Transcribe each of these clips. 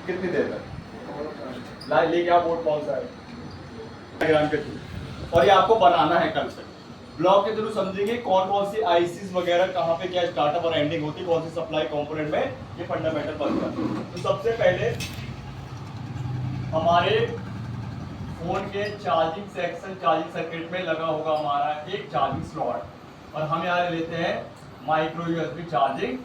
कितनी देर तक ला लेके आप बोर्ड कौन सा है डायग्राम के थ्रू, और ये आपको बनाना है कल से। ब्लॉक के थ्रू समझेंगे कौन कौन सी आईसीज वगैरह कहाँ पे क्या स्टार्टअप और एंडिंग होती है, कौन सी सप्लाई कंपोनेंट में, ये फंडामेंटल बनता है। तो सबसे पहले हमारे फोन के चार्जिंग सेक्शन चार्जिंग सर्किट में लगा होगा हमारा एक चार्जिंग स्लॉट, और हम यहाँ लेते हैं माइक्रो यूएसबी चार्जिंग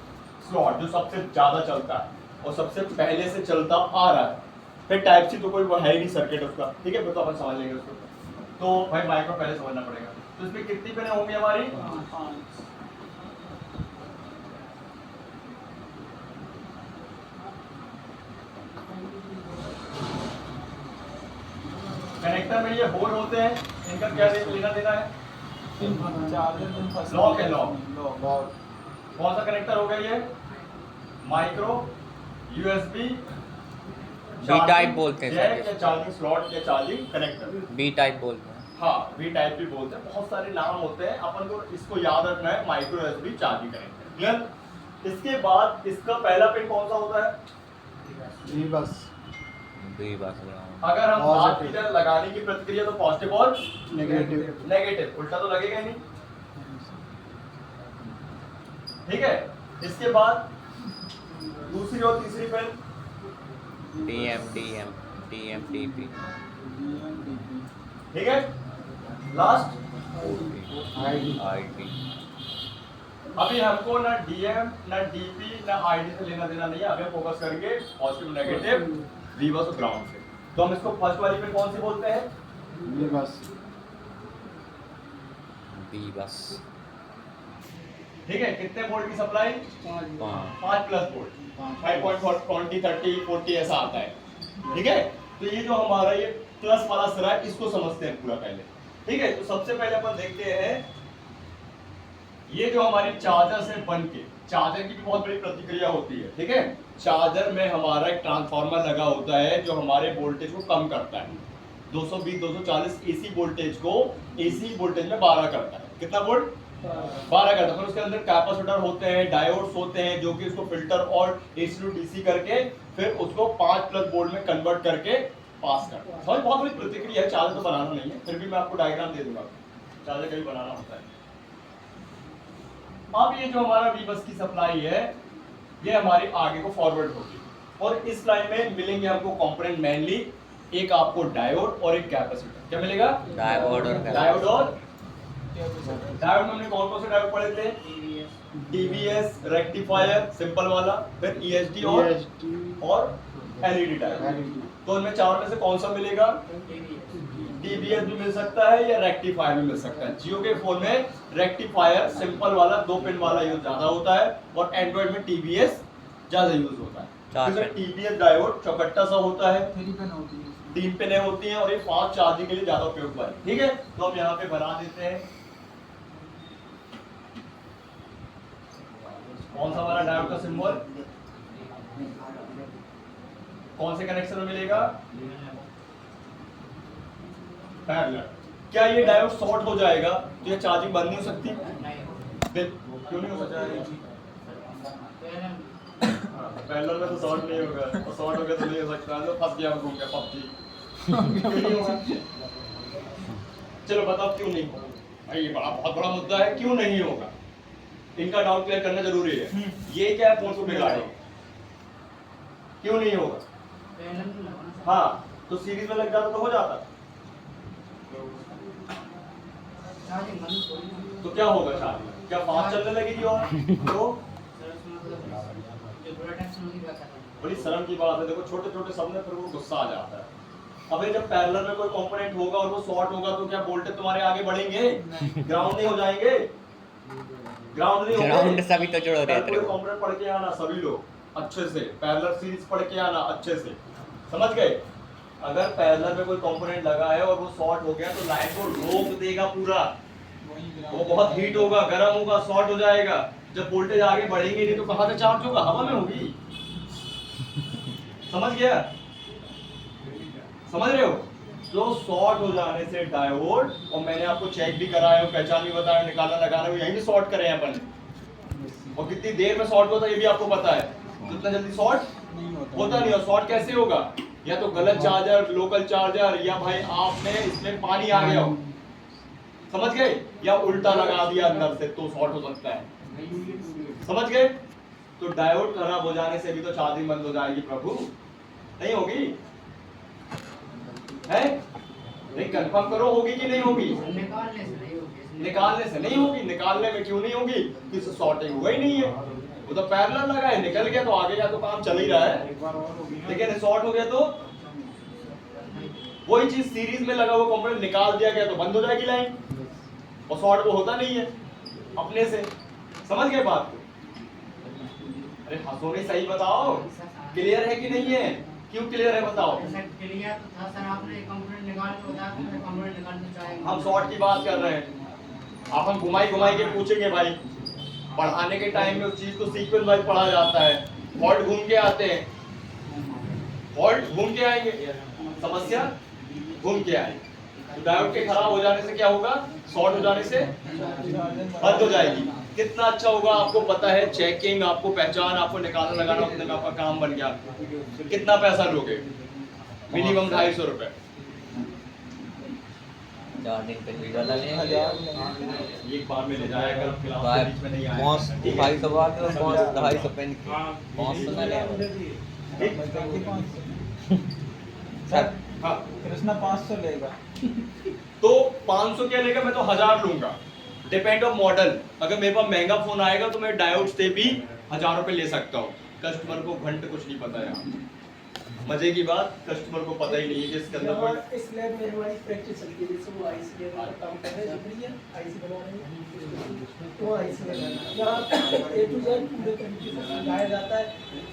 स्लॉट जो सबसे ज्यादा चलता है और सबसे पहले से चलता आ रहा है। फिर टाइप सी तो कोई वो है ही नहीं सर्किट उसका, ठीक है, फिर तो अपन समझ लेंगे उसको। तो भाई माइक्रो पहले समझना पड़ेगा। तो इसमें कितनी पिनें होंगी हमारी? कनेक्टर में ये होल होते हैं, इनका क्या लेना देना है? लॉक है, लॉक। कौन सा कनेक्टर होगा ये? माइक्रो यूएसबी बी टाइप बोलते हैं जैक या चार्जिंग स्लॉट या चार्जिंग कनेक्टर, बी टाइप बोलते हैं। हाँ बी टाइप भी बोलते हैं, बहुत सारे नाम होते हैं, अपन को इसको याद रखना है micro USB charging connector. Clear? इसके बाद इसका पहला पिन कौन सा होता है? बी बस। अगर हम बात की जाए लगाने की प्रक्रिया तो पॉजिटिव और नेगेटिव, उल्टा तो लगेगा ही नहीं, ठीक है। इसके बाद दूसरी और तीसरी पिन DM TP, ठीक है। Last IT। अभी हमको ना डीएम ना डीपी ना आईडी से लेना देना नहीं है, अभी फोकस करेंगे पॉजिटिव नेगेटिव रिवर्स और ग्राउंड से। तो हम इसको फर्स्ट वाली पे कौन सी बोलते हैं? बी बस। ठीक है, कितने वोल्ट की सप्लाई? 5 प्लस वोल्ट, 5.20 30 40 ऐसा आता है, ठीक है। तो ये जो हमारा ये प्लस वाला सिरा है इसको समझते हैं पूरा पहले, ठीक है। तो सबसे पहले अपन देखते हैं ये जो हमारी चार्जर से बन के, चार्जर की भी बहुत बड़ी प्रतिक्रिया होती है, ठीक है। चार्जर में हमारा एक ट्रांसफार्मर लगा होता है जो हमारे वोल्टेज को कम करता है, 220 240 एसी वोल्टेज को एसी वोल्टेज में 12 करता है। कितना वोल्ट? 12 करता है। फिर उसके अंदर कैपेसिटर होते हैं, डायोड्स होते हैं जो कि उसको फिल्टर और एसी टू डीसी करके फिर उसको 5 प्लस वोल्ट में कन्वर्ट करके पास करता है। समझ, बहुत बड़ी प्रतिक्रिया है। चार्जर तो बनाना नहीं है, फिर भी मैं आपको डायग्राम दे दूंगा, चार्जर कभी बनाना होता है। अब ये जो हमारा वी बस की सप्लाई है ये हमारी आगे को फॉरवर्ड होगी, और इस लाइन में मिलेंगे हमको कंपोनेंट मेनली एक आपको डायोड और एक कैपेसिटर। क्या मिलेगा? डायोड और डायोड में हमने कौन कौन से डायोड पढ़े थे? टीवीएस, रेक्टिफायर सिंपल वाला, फिर ईएसडी और एलईडी डायोड। तो इनमें चारों में से कौन सा मिलेगा? टीवीएस भी मिल सकता है या रेक्टिफायर भी मिल सकता है। जियो के फोन में रेक्टिफायर सिंपल वाला 2 पिन वाला यूज ज्यादा होता है, और एंड्रॉइड में टीवीएस ज्यादा यूज होता है। तो टीवीएस डायोड चौकट्टा सा होता है, 3 पिनें होती हैं, और ये फास्ट चार्जिंग के लिए ज्यादा उपयोग है, ठीक है। तो हम यहाँ पे बना देते हैं कौन सा वाला डायोड का सिंबल, कौन से कनेक्शन में मिलेगा? पैरेलल। क्या ये डायोड शॉर्ट हो जाएगा तो ये चार्जिंग बंद नहीं हो सकती? क्यों नहीं हो सकता? पैरेलल में तो शॉर्ट नहीं होगा, और शॉर्ट हो गया तो नहीं हो सकता, तो फंस गया घूम गया पबजी। क्यों नहीं होगा? चलो बताओ क्यों नहीं होगा। ये बहुत बड़ा मुद्दा है, क्यों नहीं होगा, इनका डाउट क्लियर करना जरूरी है। ये क्या है, फोन को बिगाड़ेगा, क्यों नहीं होगा? हाँ, तो सीरीज में लग जाता तो हो जाता, तो क्या होगा चार्जिंग? क्या फास्ट चलने लगेगी? और तो बड़ी शर्म की बात है, देखो छोटे छोटे शब्द में फिर वो गुस्सा आ जाता है। अबे जब पैरेलल में कोई कंपोनेंट होगा और वो शॉर्ट होगा तो क्या वोल्टेज तुम्हारे आगे बढ़ेंगे? ग्राउंड नहीं हो जाएंगे? ग्राउंड नहीं होंगे? ग्राउंड सभी तो जुड़ रहे हैं। कंपोनेंट पढ़ के आना सभी लोग अच्छे से, पैरेलल सीरीज पढ़ के आना अच्छे से, समझ गए? अगर पैरेलल में कोई कंपोनेंट लगा है और वो शॉर्ट हो गया तो लाइन को रोक देगा पूरा, वो बहुत हीट होगा, गर्म होगा, शॉर्ट हो जाएगा। जब वोल्टेज आगे बढ़ेंगे नहीं तो कहां से चार्ज होगा? हवा में होगी। समझ गया? समझ रहे हो? तो शॉर्ट हो जाने से डायोड, और मैंने आपको चेक भी कराया, पहचान भी बताया, निकालना लगाना भी यहीं भी शॉर्ट करे हैं अपन, और कितनी देर में शॉर्ट होता है ये भी आपको पता है, जितना जल्दी शॉर्ट होता नहीं। और शॉर्ट कैसे होगा? या तो गलत चार्जर, लोकल चार्जर, या भाई आपने इसमें पानी आ गया हो, समझ गए, या उल्टा लगा दिया अंदर से, तो शॉर्ट हो सकता है। समझ गए? तो डायोड खराब हो जाने से भी तो चार्जिंग बंद हो जाएगी प्रभु, नहीं होगी? है नहीं, कंफर्म करो, होगी कि नहीं होगी? निकालने से नहीं होगी। निकालने में क्यों नहीं होगी? किसी शॉर्टिंग हुआ ही नहीं है, वो तो पैरेलल लगा है, निकल गया तो आगे का तो काम चल ही रहा है। लेकिन शॉर्ट हो गया तो वही चीज सीरीज में लगा हुआ कंपोनेंट निकाल दिया गया तो बंद हो जाएगी लाइन, और शॉर्ट वो होता नहीं है अपने से। समझ गए बात को? अरे हंसो नहीं, सही बताओ, क्लियर है कि नहीं है? क्यों क्लियर है बताओ? क्लियर तो था सर, आपने कंपोनेंट निकाल के बताया तो मैं कंपोनेंट निकालना चाहेंगे। हम शॉर्ट की बात कर रहे हैं, आप हम घुमाई घुमाई के पूछेंगे भाई। पढ़ाने के टाइम में उस चीज को सीक्वेंस वाइज पढ़ा जाता है। फॉल्ट घूम के आते हैं, फॉल्ट घूम के आएंगे, समस्या घूम के आएंगे। तो डायोड के खराब हो जाने से क्या होगा? शॉर्ट हो जाने से बंद हो जाएगी। कितना अच्छा होगा आपको पता है, चेकिंग, आपको पहचान, आपको निकालना लगाना, उतने में आपका काम बन गया। कितना पैसा लोगे? मिनिमम 250 रुपए। चार्जिंग पे भी डाला लेंगे। एक बार में ले जाया कर, क्लास के बीच में नहीं आया। 250 बात और 250 पेन की 500 ना ले सर। हाँ, कृष्णा 500 लेगा। तो 500 क्या लेगा? मैं तो 1000 लूंगा, डिपेंड ऑफ मॉडल। अगर मेरे पास महंगा फोन आएगा तो मैं डायोड से भी 1000 रुपए ले सकता हूँ। कस्टमर को घंटे कुछ नहीं पता है। मजे की बात, कस्टमर को पता ही नहीं है कि इसके अंदर कोई इस लैब में हमारी प्रैक्टिस चलती है। जैसे वो आईसी लैब का काम कर रहे हैं, जबरिया आईसी बना रहे हैं, वो आईसी बनाना जहाँ ए टू जेड पूरे तरीके से सिखाया जाता है,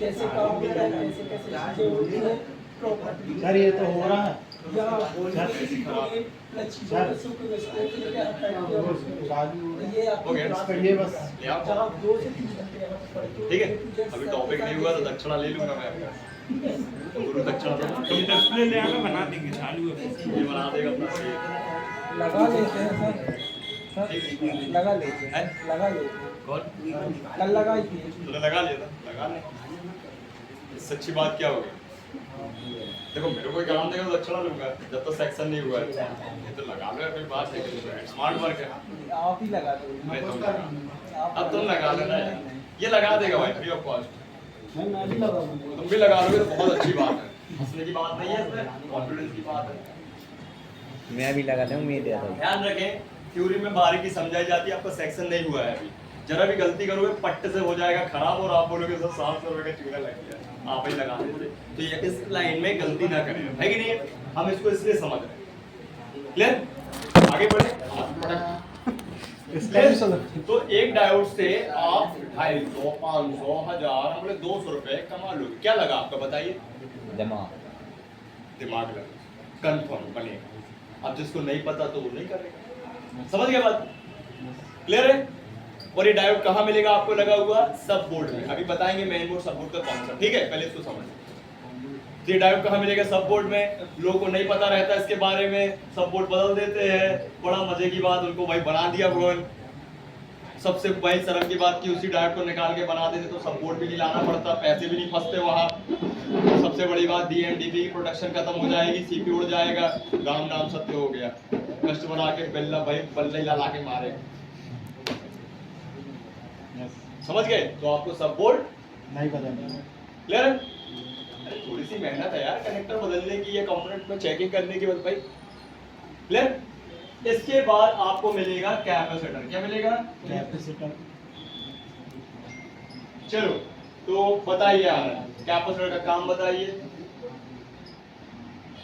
कैसे काम होता है, कैसे कैसे चीजें होती हैं प्रॉपर्टी। सर ये तो हो रहा है। यहाँ ये हो गया। आपकी ये बस ले आओ। जहाँ 2 से 3 घंटे यहाँ पर पढ़ते हो, ठीक है, A to Z अभी सब टॉपिक नहीं हुआ तो दक्षिणा ले लूंगा मैं आपका। गुरु दक्षिणा तो तुम डिस्प्ले ले आना, बना देंगे, चालू है। ये बना देगा अपना से। लगा लेते हैं सर। सर लगा लेते हैं, लगा लेते हैं। कौन? कल लगाई थी। तूने लगा लिया था, लगा ले। इससे अच्छी बात क्या होगी? देखो मेरे को काम देगा तो दक्षिणा लूंगा, जब तक सेक्शन नहीं हुआ है। ये तो लगा लो, कोई बात है, स्मार्ट वर्क है। आप ही लगा दो। मैं तो अब तुम लगा लेना यार, ये लगा देगा भाई फ्री ऑफ कॉस्ट। मैं भी लगाऊंगा। तुम भी लगा लोगे तो बहुत अच्छी बात है। हंसने की बात नहीं है, इसमें कॉन्फिडेंस की बात है। मैं भी लगा दूं, उम्मीद है। ध्यान रखें, थ्योरी में बारीकी समझाई जाती है, आपका सेक्शन नहीं हुआ है अभी। जरा भी गलती करोगे पट्ट से हो जाएगा खराब, और आप बोलोगे सर 700 रुपए का चूड़ा लग गया, आप ही लगा देते। तो ये इस लाइन में गलती ना करें, है कि नहीं? हम इसको इसलिए समझ रहे हैं। क्लियर? आगे बढ़े। तो एक डायोड से आप 250, 500, 1000, हम बोले 200 रुपए कमा लोगे। क्या लगा आपका बताइए? दिमाग लगा, कंफर्म बनेगा। अब जिसको नहीं पता तो वो नहीं करेगा। समझ गए बात? क्लियर है? और ये डायोड कहाँ मिलेगा आपको लगा हुआ? सब बोर्ड में। अभी बताएंगे मेन बोर्ड सब बोर्ड का कॉन्सेप्ट, ठीक है? पहले इसको समझ। तो ये डायोड कहाँ मिलेगा? सब बोर्ड में। लोगों को नहीं पता रहता इसके बारे में, सब बोर्ड बदल देते हैं। बड़ा मजे की बात, उनको भाई बना दिया भगवान। सबसे भाई शर्म की बात की उसी डायोड को निकाल के बना देते तो सब बोर्ड भी नहीं लाना पड़ता, पैसे भी नहीं फंसते वहाँ। सबसे बड़ी बात, DMDP की प्रोडक्शन खत्म हो जाएगी, CPU उड़ जाएगा, राम नाम सत्य हो गया। कस्टमर आके बिल्ला भाई बल्ले ला के मारेगा। समझ गए? तो आपको सब बोर्ड नहीं बदलना। क्लियर है? अरे थोड़ी सी मेहनत है यार, कनेक्टर बदलने की, ये कंपोनेंट में चेकिंग करने की बस भाई। क्लियर? इसके बाद आपको मिलेगा कैपेसिटर। क्या मिलेगा? कैपेसिटर। चलो तो बताइए यार, कैपेसिटर का काम बताइए।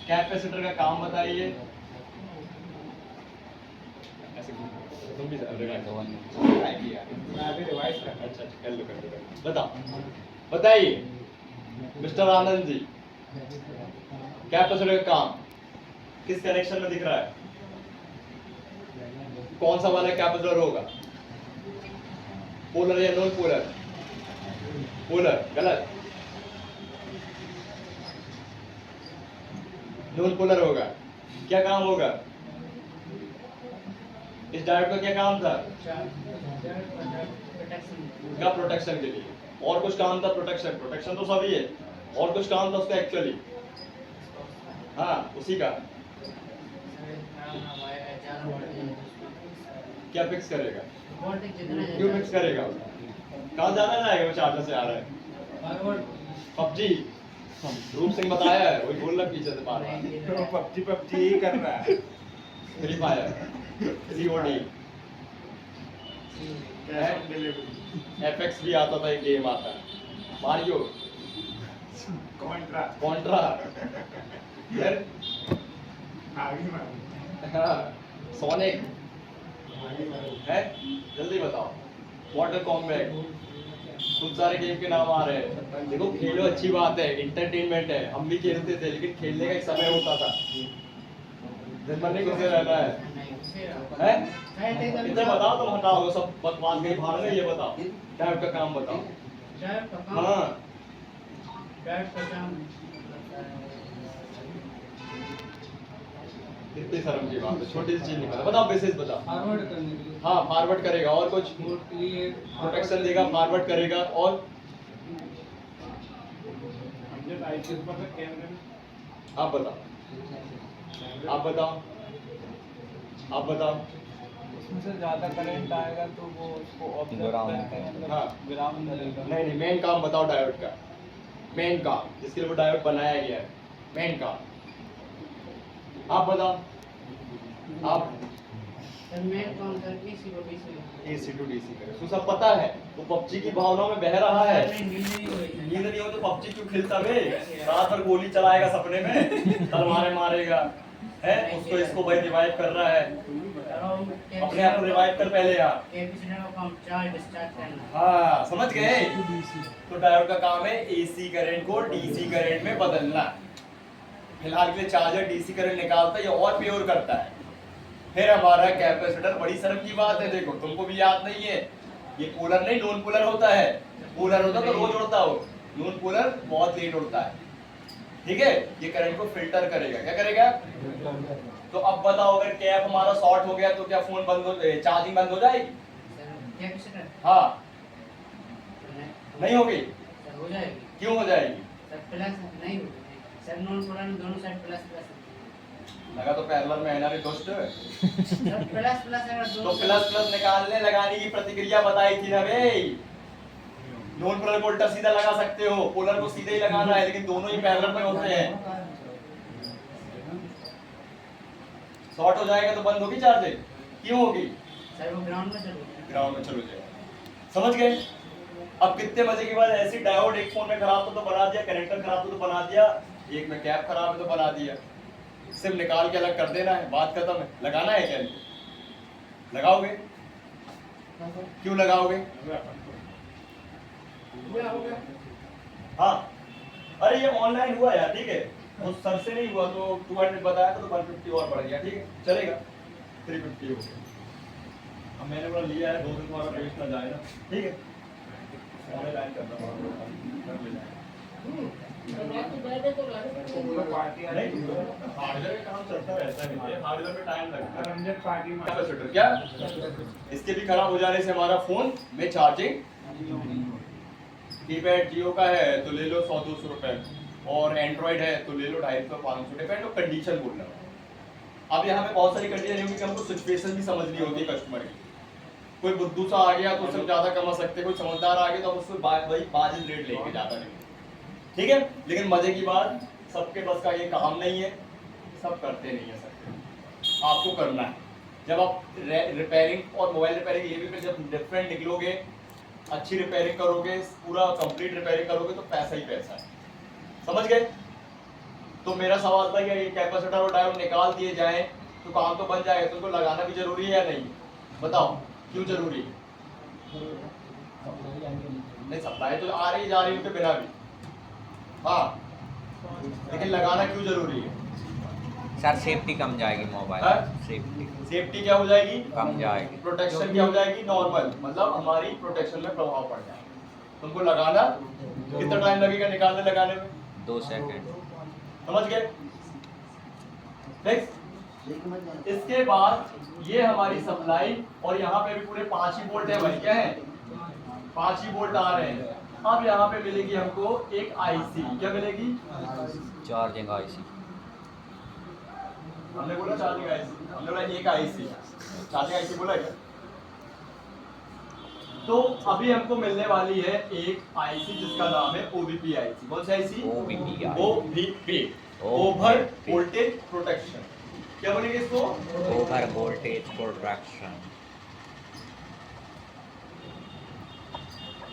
कैपेसिटर का काम बताइए। ऐसे तुम भी मैं अभी रिवाइज कर। अच्छा कर लो कर लो। बताओ, बताइए मिस्टर आनंद जी, कैपेसिटर का काम किस कनेक्शन में दिख रहा है? कौन सा वाला कैपेसिटर होगा? पोलर या नॉन पोलर? पोलर गलत, नॉन पोलर होगा। क्या काम होगा इस डायोड का? क्या काम था? का प्रोटेक्शन के लिए। और कुछ काम था? प्रोटेक्शन। प्रोटेक्शन तो सभी है, और कुछ काम था उसका एक्चुअली? हाँ उसी का। क्या फिक्स करेगा? क्यों फिक्स करेगा? कहाँ जाना जाएगा वो चार्जर से आ रहा है? पबजी। रूप सिंह बताया है, वही बोल रहा पीछे से बार बार। तो पबजी ही कर रहा है। फ्री फायर, COD, FX भी आता था, एक गेम आता है, मारियो, कॉन्ट्रा, फिर हाँ, सोनिक है। जल्दी बताओ। मॉडल कॉम्बैट, खूब सारे गेम के नाम आ रहे हैं। देखो खेलो, अच्छी बात है, इंटरटेनमेंट है, हम भी खेलते थे, लेकिन खेलने का एक समय होता था। दिन भर नहीं घुसे रहना है। इतना बताओ, तुम हटाओ सब बकवास कहीं भाड़ में। ये बताओ टाइप का काम बताओ। हाँ इतनी शर्म की बात है, छोटी सी चीज नहीं पता। बताओ बेसिस बताओ। फॉरवर्ड करने के लिए। हाँ फॉरवर्ड करेगा, और कुछ प्रोटेक्शन देगा, फॉरवर्ड करेगा, और आप बताओ, आप बताओ, आप बताओ। उसमें से ज्यादा करंट आएगा तो वो उसको Ground हाँ। ग्राउंड करेगा। नहीं, मेन काम बताओ डायोड का। मेन काम जिसके लिए वो डायोड बनाया गया है, मेन काम आप बताओ। आप AC to DC करे, तो सब पता है। वो पबजी की भावनाओं में बह रहा है। नींद नहीं हो तो पबजी क्यों खेलता बे? रात भर गोली चलाएगा सपने में, तलवारें मारेगा है, उसको इसको भाई रिवाइव कर रहा है। अपने आप को रिवाइव कर पहले यार। हाँ समझ गए। तो डायोड का काम है AC करंट को DC करंट में बदलना। फिलहाल के लिए चार्जर DC करंट निकालता है या और प्योर करता है। फिर हमारा कैपेसिटर, बड़ी शर्म की बात है, देखो तुमको भी याद नहीं है, ये पोलर नहीं नॉन पोलर होता है। पोलर होता तो रोज उड़ता हो, नॉन पोलर बहुत लेट उड़ता है। ठीक है, ये करंट को फिल्टर करेगा। क्या करेगा? तो अब बताओ, अगर कैप हमारा शॉर्ट हो गया तो क्या फोन बंद हो, चार्जिंग बंद हो जाएगी? हाँ नहीं होगी। हो जाएगी। क्यों हो जाएगी? प्लस नहीं होगी, सब नॉन पोलर में दोनों साइड प्लस प्लस लगा तो पैरेलल में है ना रे दोस्त। प्लस प्लस अगर तो दोनों प्लस प्लस निकालने लगाने की प्रतिक्रिया बताई थी ना बे। नॉन पोलर को उल्टा सीधा लगा सकते हो, पोलर को सीधे ही लगाना है, लेकिन दोनों ही पैरेलल में होते हैं। शॉर्ट हो जाएगा तो बंद होगी चार्जिंग। क्यों होगी? सर वो ग्राउंड में चलो, ग्राउंड में चलो जाएगा। समझ गए? अब कितने मजे की बात, ऐसी डायोड एक फोन में खराब तो बना दिया, कनेक्टर खराब तो बना दिया, एक में कैप खराब है तो बना दिया। सिम निकाल के अलग कर देना है, बात खत्म है। लगाना है क्या? लगाओगे? क्यों लगाओगे? हाँ अरे ये ऑनलाइन हुआ यार, ठीक है, उस सर से नहीं हुआ तो 200 बताया था तो 150 और बढ़ गया। ठीक है चलेगा, 350 हो गया। अब मैंने बोला लिया है, 2 दिन तुम्हारा वेस्ट ना जाए ना। ठीक है ऑनलाइन करना कर ले जाएगा। नहीं हार्डवेयर का काम चलता रहता है, हार्डवेयर में टाइम लगता है। कैपेसिटर क्या इसके भी खराब हो जाने से हमारा फोन में चार्जिंग, कीपैड जियो का है तो ले लो 100-200 रुपए, और एंड्रॉइड है तो ले लो 250-500, डिपेंड ऑन कंडीशन बोलना। अब यहाँ पे बहुत सारी कंडीशन होगी कि हमको सिचुएशन भी समझनी होती है कस्टमर की। कोई बुद्धू सा आ गया तो उससे ज्यादा कमा सकते, कोई समझदार आ गया तो हम उसको वही वाजिब रेट लेके जाता नहीं। ठीक है, लेकिन मजे की बात, सबके बस का ये काम नहीं है, सब करते नहीं है सकते, आपको करना है। जब आप रिपेयरिंग और मोबाइल रिपेयरिंग ये भी जब डिफरेंट निकलोगे, अच्छी रिपेयरिंग करोगे, पूरा कंप्लीट रिपेयरिंग करोगे तो पैसा ही पैसा है। समझ गए? तो मेरा सवाल था कि ये कैपेसिटर और डायोड निकाल दिए जाएं तो काम तो बन जाएगा, तो उनको लगाना भी जरूरी है या नहीं? बताओ क्यों जरूरी है? नहीं सप्लाई तो आ रही जा रही उनके बिना भी, हाँ, लेकिन लगाना क्यों जरूरी है? सर सेफ्टी कम जाएगी मोबाइल, हाँ? सेफ्टी क्या हो जाएगी? कम जाएगी। प्रोटेक्शन क्या हो जाएगी? नॉर्मल, मतलब हमारी प्रोटेक्शन में प्रभाव पड़ जाएगा। तुमको लगाना कितना टाइम लगेगा निकालने लगाने में? 2 सेकंड। समझ गए? नेक्स्ट, इसके बाद ये हमारी सप्लाई, और यहाँ पे भी पूरे 5 ही वोल्ट है भाई। क्या है? 5 ही वोल्ट आ रहे हैं। अब यहाँ पे मिलेगी हमको एक आईसी, क्या मिलेगी? Charging IC. हमने बोला चार्जिंग आईसी, हमने बोला एक आईसी, चार्जिंग आईसी बोला क्या? तो अभी हमको मिलने वाली है एक आईसी जिसका नाम है ओबीपी आईसी। कौन सी IC? OBP, over voltage protection. क्या बोलेंगे इसको? Over voltage protection.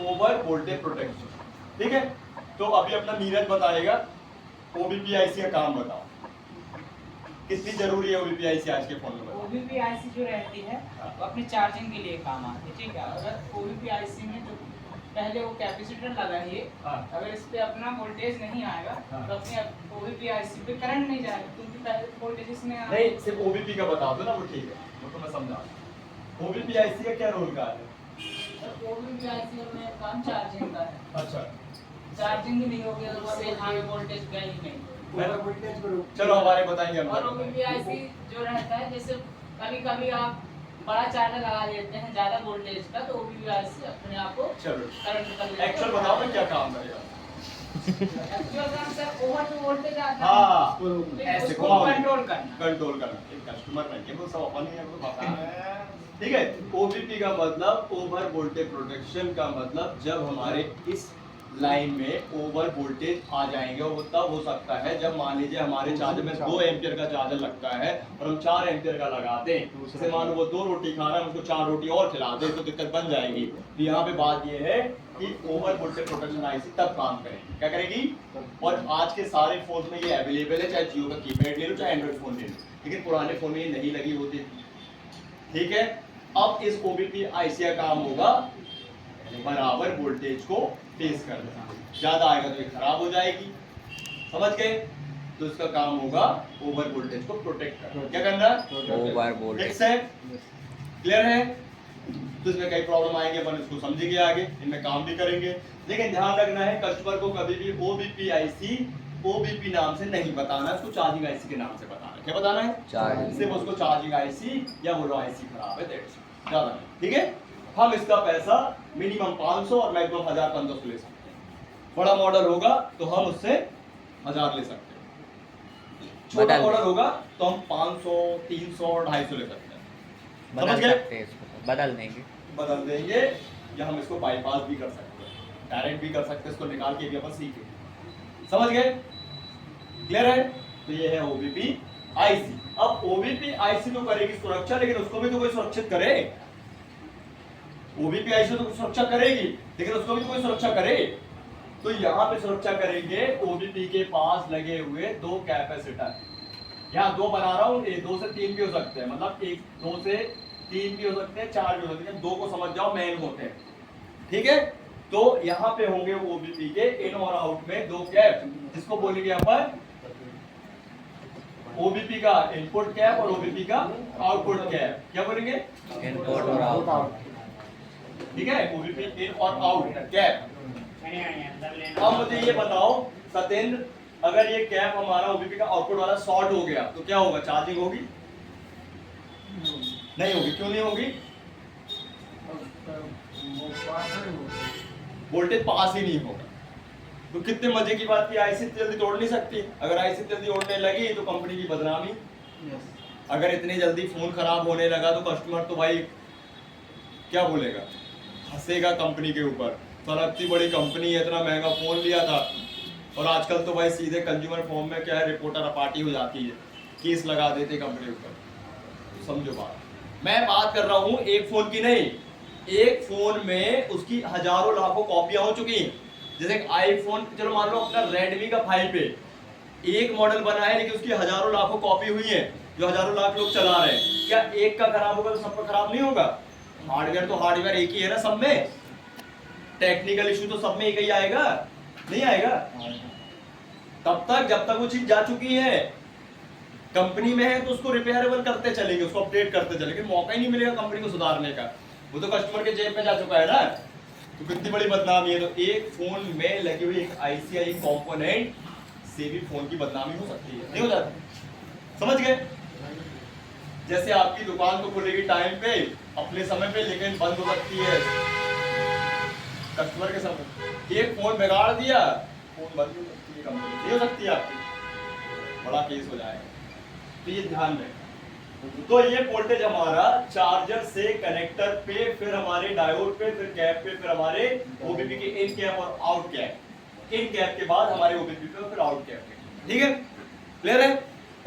Over voltage protection, ठीक है। तो अभी अपना नीरज बताएगा ओबीपी आईसी का काम बताओ, कितनी जरूरी है ओबीपी आईसी आज के फोन में? ओबीपी आईसी जो रहती है वो अपनी चार्जिंग के लिए काम आती है, ठीक है। अगर ओबीपी आईसी में जो पहले वो कैपेसिटर लगाइए, अगर इस पे अपना वोल्टेज नहीं आएगा तो अपने ओबीपी आईसी पे करंट नहीं जाएगा, क्योंकि पहले वोल्टेज इसमें नहीं, सिर्फ ओबीपी का बता दो ना, वो ठीक है, वो तो मैं समझा। ओबीपी आईसी का क्या रोल का है? ओबीपी आईसी में काम चार्जिंग का है। अच्छा, चार्जिंग ही नहीं होगी तो उससे हाई वोल्टेज का ही नहीं। चलो हमारे बताएंगे और हम। ओबीपी आईसी जो रहता है, जैसे कभी कभी आप बड़ा चार्जर लगा देते हैं ज्यादा वोल्टेज का, तो ओबीपी आईसी अपने आप को चलो करंट कर लेगा। एक्चुअल बताओ ना क्या काम करेगा? एक्चुअल काम सर ओवर जो वोल्टेज आता है हाँ, ऐसे उसको घुमाओ, कंट्रोल करना। कंट्रोल करना। एक कस्टमर नहीं है, वो सब अपन ही है, वो पता है, ठीक है। ओबीपी का मतलब ओवर वोल्टेज प्रोटेक्शन का मतलब जब हमारे इस लाइन में ओवर वोल्टेज आ जाएंगे, वो तब हो सकता है जब मान लीजिए हमारे चार्जर में 2 एम्पियर का चार्जर लगता है और हम 4 एम्पियर का लगाते हैं। जैसे मान लो वो 2 रोटी खा रहा है, उसको 4 रोटी और खिला दे तो दिक्कत बन जाएगी। तो यहाँ पे बात ये है कि ओवर वोल्टेज प्रोटेक्शन आईसी तब काम करेगी, क्या करेगी? और आज के सारे फोन में ये अवेलेबल है, चाहे जियो का कीपैड ले लो चाहे एंड्रॉइड फोन ले लो, लेकिन पुराने फोन में ये नहीं लगी होती थी, ठीक है। अब इस ओबीपी आईसी का काम होगा बराबर वोल्टेज को फेस करना, ज्यादा आएगा तो ये खराब हो जाएगी, समझ गए? तो इसका काम होगा ओवर वोल्टेज को प्रोटेक्ट करना। क्या करना? Over voltage. फिक्स है, क्लियर है? तो इसमें कई प्रॉब्लम आएंगे, अपन इसको समझेंगे आगे, इनमें काम भी करेंगे। लेकिन ध्यान रखना है कस्टमर को कभी भी ओबीपी आईसी ओबीपी नाम से नहीं बताना, उसको चार्जिंग आईसी के नाम से बताना है। क्या बताना है? चार्जिंग। सिर्फ उसको चार्जिंग आईसी या बोलो आईसी खराब है, दैट्स इट, ज्यादा नहीं, ठीक है। हम इसका पैसा मिनिमम 500 और मैक्सिमम 1000-1500 ले सकते हैं। बड़ा मॉडल होगा तो हम उससे 1000 ले सकते हैं, छोटा मॉडल होगा तो हम 500, 300, 250 ले सकते हैं। समझ गए? बदल देंगे, बदल देंगे, या हम इसको बाईपास भी कर सकते हैं, डायरेक्ट भी कर सकते हैं, इसको निकाल के भी अपन सीखेंगे। समझ गए? क्लियर है? तो ये है ओबीपी आईसी। अब ओबीपी आईसी तो करेगी सुरक्षा, लेकिन उसको भी तो कोई सुरक्षित करे। ओबीपी आईसी तो सुरक्षा करेगी, लेकिन उसको भी तो कोई सुरक्षा करे। तो यहाँ पे सुरक्षा करेंगे ओबीपी के पास लगे हुए 2 कैपेसिटर। यहाँ 2 बना रहा हूँ, 2 से 3 भी हो सकते हैं, मतलब 2 से 3 भी हो सकते हैं, 4 भी हो सकते हैं, 2 को समझ जाओ मेन होते हैं, ठीक है। तो यहाँ पे होंगे ओबीपी के इन और आउट में 2 कैप, जिसको बोलेंगे अपन ओबीपी का इनपुट कैप और ओबीपी का आउटपुट कैप। क्या बोलेंगे? इनपुट और आउटपुट, ठीक है, ओबीपी इन और आउट कैप। अब मुझे ये बताओ सत्येंद्र, अगर ये कैप हमारा ओबीपी का आउटपुट वाला शॉर्ट हो गया तो क्या होगा? चार्जिंग होगी? नहीं होगी। क्यों नहीं होगी? वोल्टेज पास ही नहीं होगा। तो कितने मजे की बात की, आईसी जल्दी तोड़ नहीं सकती। अगर आईसी जल्दी तोड़ने लगी तो कंपनी की बदनामी। अगर इतनी जल्दी फोन खराब होने लगा तो कस्टमर तो भाई क्या बोलेगा, हंसेगा कंपनी के ऊपर। तो इतनी बड़ी कंपनी है, इतना महंगा फोन लिया था, और आजकल तो भाई सीधे कंज्यूमर फॉर्म में क्या है, रिपोर्टर अपार्टी हो जाती है, केस लगा देते कंपनी के ऊपर। तो समझो बात, मैं बात कर रहा हूँ एक फोन की नहीं, एक फोन में उसकी हजारों लाखों कॉपियां हो चुकी हैं। जैसे आईफोन, चलो मान लो अपना रेडमी का 5 पे एक मॉडल बना है, लेकिन उसकी हजारों लाखों कॉपी हुई है, जो हजारों लाख लोग चला रहे हैं। क्या एक का खराब होगा तो सबका खराब नहीं होगा? हार्डवेयर तो हार्डवेयर एक ही है ना सब में, टेक्निकल इशू तो सब में एक ही आएगा, नहीं आएगा? तब तक जब तक वो चीज जा चुकी है, कंपनी में है, तो उसको रिपेयरेबल करते चलेंगे, उसको अपडेट करते चलेंगे, लेकिन मौका ही नहीं मिलेगा कंपनी को सुधारने का। वो तो कस्टमर के जेब में जा चुका है ना। तो कितनी बड़ी बदनामी है। तो एक फोन में लगी हुई एक आईसीआई कंपोनेंट से भी फोन की बदनामी हो सकती है, नहीं हो जाती? समझ गए? जैसे आपकी दुकान तो खुलेगी टाइम पे, अपने समय पे, लेकिन बंद हो सकती है कस्टमर के समय। एक फोन बिगाड़ दिया, फोन बंद हो सकती है कंपनी, नहीं हो सकती है आपकी, बड़ा केस हो जाएगा। तो ये ध्यान रखें। तो ये वोल्टेज हमारा चार्जर से कनेक्टर पे, फिर हमारे डायोड पे, फिर कैप पे, फिर हमारे ओबीपी के इन कैप और आउट कैप, इन कैप के बाद हमारे ओबीपी पे, फिर आउट कैप पे। ठीक है, क्लियर है।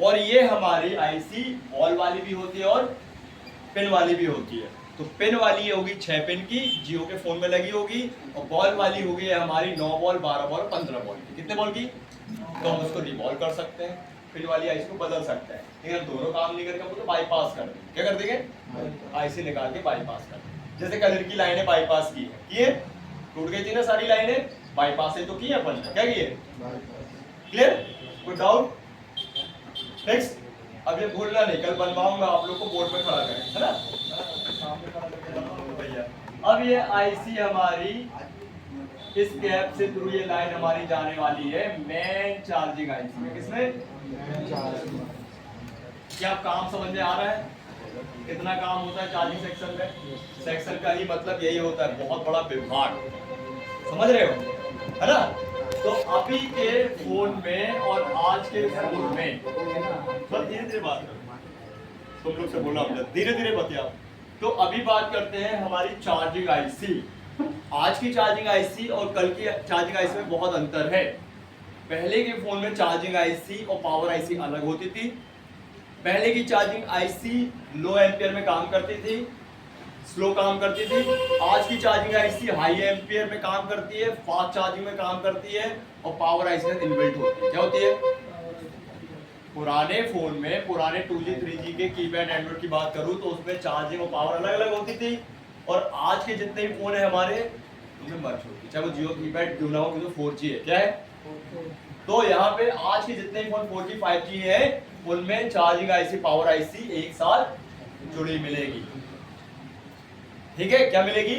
और ये हमारी आईसी बॉल वाली भी होती है और पिन वाली भी होती है। तो पिन वाली होगी 6 पिन की, जियो के फोन में लगी होगी, और बॉल वाली होगी हमारी 9 बॉल, 12 बॉल, 15 बॉल की। कितने बॉल की? तो हम उसको रिवॉल्व कर सकते हैं, पिन वाली आईसी को बदल सकते हैं। लेकिन हम दोनों काम नहीं करके हम तो बाईपास कर देंगे। क्या कर देंगे? आईसी निकाल के बाईपास कर देंगे। जैसे कलर की लाइनें बाईपास की है, टूट गई थी ना सारी लाइनें, बाईपास से तो की है अपन ने, क्या किए? क्लियर? कोई डाउट? नेक्स्ट, अब ये भूलना नहीं, कल बनवाऊंगा आप लोग को, बोर्ड में खड़ा करें, है ना? भैया अब ये आईसी हमारी इस कैप से थ्रू ये लाइन हमारी जाने वाली है मेन चार्जिंग आईसी में। किसमें? क्या काम समझ में आ रहा है? कितना काम होता है चार्जिंग सेक्शन में? सेक्शन का ही मतलब यही होता है, बहुत बड़ा विभाग, समझ रहे हो, है ना? तो अभी के फोन में और आज के फोन में बस धीरे धीरे बात करो, तुम लोग से बोला धीरे धीरे बताओ। तो अभी बात करते हैं हमारी चार्जिंग आईसी। आज की चार्जिंग आईसी और कल की चार्जिंग आईसी में बहुत अंतर है। पहले के फोन में चार्जिंग आईसी और पावर आईसी अलग होती थी। पहले की चार्जिंग आईसी लो एम्पियर में काम करती थी, स्लो काम करती थी। आज की चार्जिंग आईसी हाई एम्पियर में काम करती है, फास्ट चार्जिंग में काम करती है, और पावर आईसी में इनबिल्ट होती है। क्या होती है? पुराने फोन में, पुराने 2G 3G के कीपैड एंड्रॉइड की बात करूं तो उसमें चार्जिंग और पावर अलग अलग होती थी, और आज के जितने भी फोन है हमारे उनमें मर्ज होती है, चाहे वो जियो कीपैड क्यों ना हो, क्योंकि 4G है। क्या है? तो यहाँ पे आज के जितने भी फोन 4G 5G है उनमें चार्जिंग आईसी, पावर आईसी एक साथ जुड़ी मिलेगी। ठीक है, क्या मिलेगी?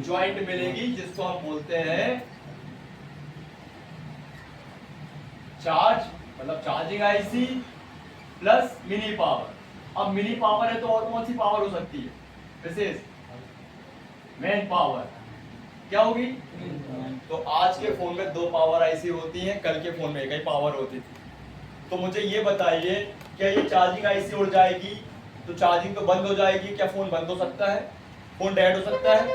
ज्वाइंट मिलेगी, जिसको हम बोलते हैं चार्ज, मतलब charging IC plus mini power. अब मिनी पावर है तो और कौन सी पावर हो सकती है? विशेष मेन पावर क्या होगी? तो आज के फोन में 2 पावर आईसी होती हैं, कल के फोन में एक ही पावर होती थी। तो मुझे ये बताइए, क्या ये चार्जिंग आईसी उड़ जाएगी तो चार्जिंग तो बंद हो जाएगी? क्या फोन बंद हो सकता है? फोन डेड हो सकता है?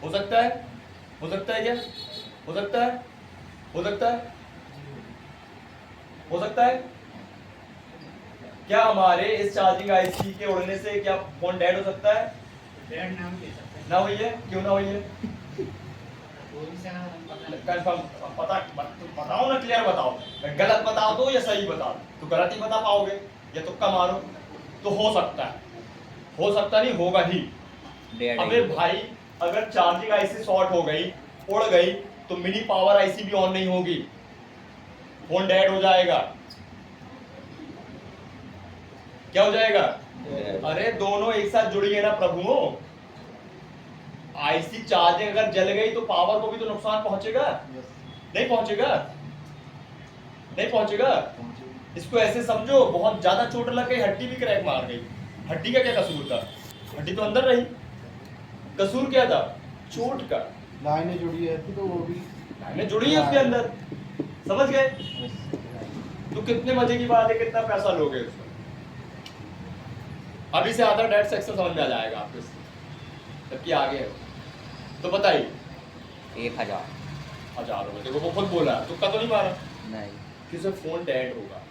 हो सकता है? हो सकता है? क्या हो सकता है? हो सकता है? हो सकता है? क्या हमारे इस चार्जिंग आईसी के उड़ने से क्या फोन डेड हो सकता है? डेढ़ नाम दे सकते हैं। ना हुई है? क्यों ना हुई है? वही से हम पता नहीं। कंफर्म बताओ ना, क्लियर बताओ। गलत बता दो या सही बता दो, तो गलत ही बता पाओगे, या तुक्का मारो। तो हो सकता है, हो सकता नहीं, होगा ही। अबे भाई, अगर चार्जिंग आईसी शॉर्ट हो गई, उड़ गई, तो मिनी पावर आईसी भी ऑन नहीं होगी, फोन डेड हो जाएगा। क्या हो जाएगा? अरे दोनों एक साथ जुड़ी है ना प्रभुओं। आईसी चार्जिंग अगर जल गई तो पावर को भी तो नुकसान पहुंचेगा, नहीं पहुंचेगा? नहीं पहुंचेगा? इसको ऐसे समझो, बहुत ज्यादा चोट लग गई, हड्डी भी क्रैक मार गई, हड्डी का क्या कसूर था? हड्डी तो अंदर रही, कसूर क्या था? चोट का। लाइनें जुड़ी है तो वो भी लाइनें जुड़ी है उसके अंदर, समझ गए? तो कितने मजे की बात है, कितना पैसा लोगे उसमें? अभी से आधा डेट सेक्शन समझ में आ जाएगा आपको, जबकि आगे है। तो बताइए 1000 रुपए। देखो वो खुद बोला, तुक्का तो नहीं मारा नहीं, कि उसे फोन डेड होगा।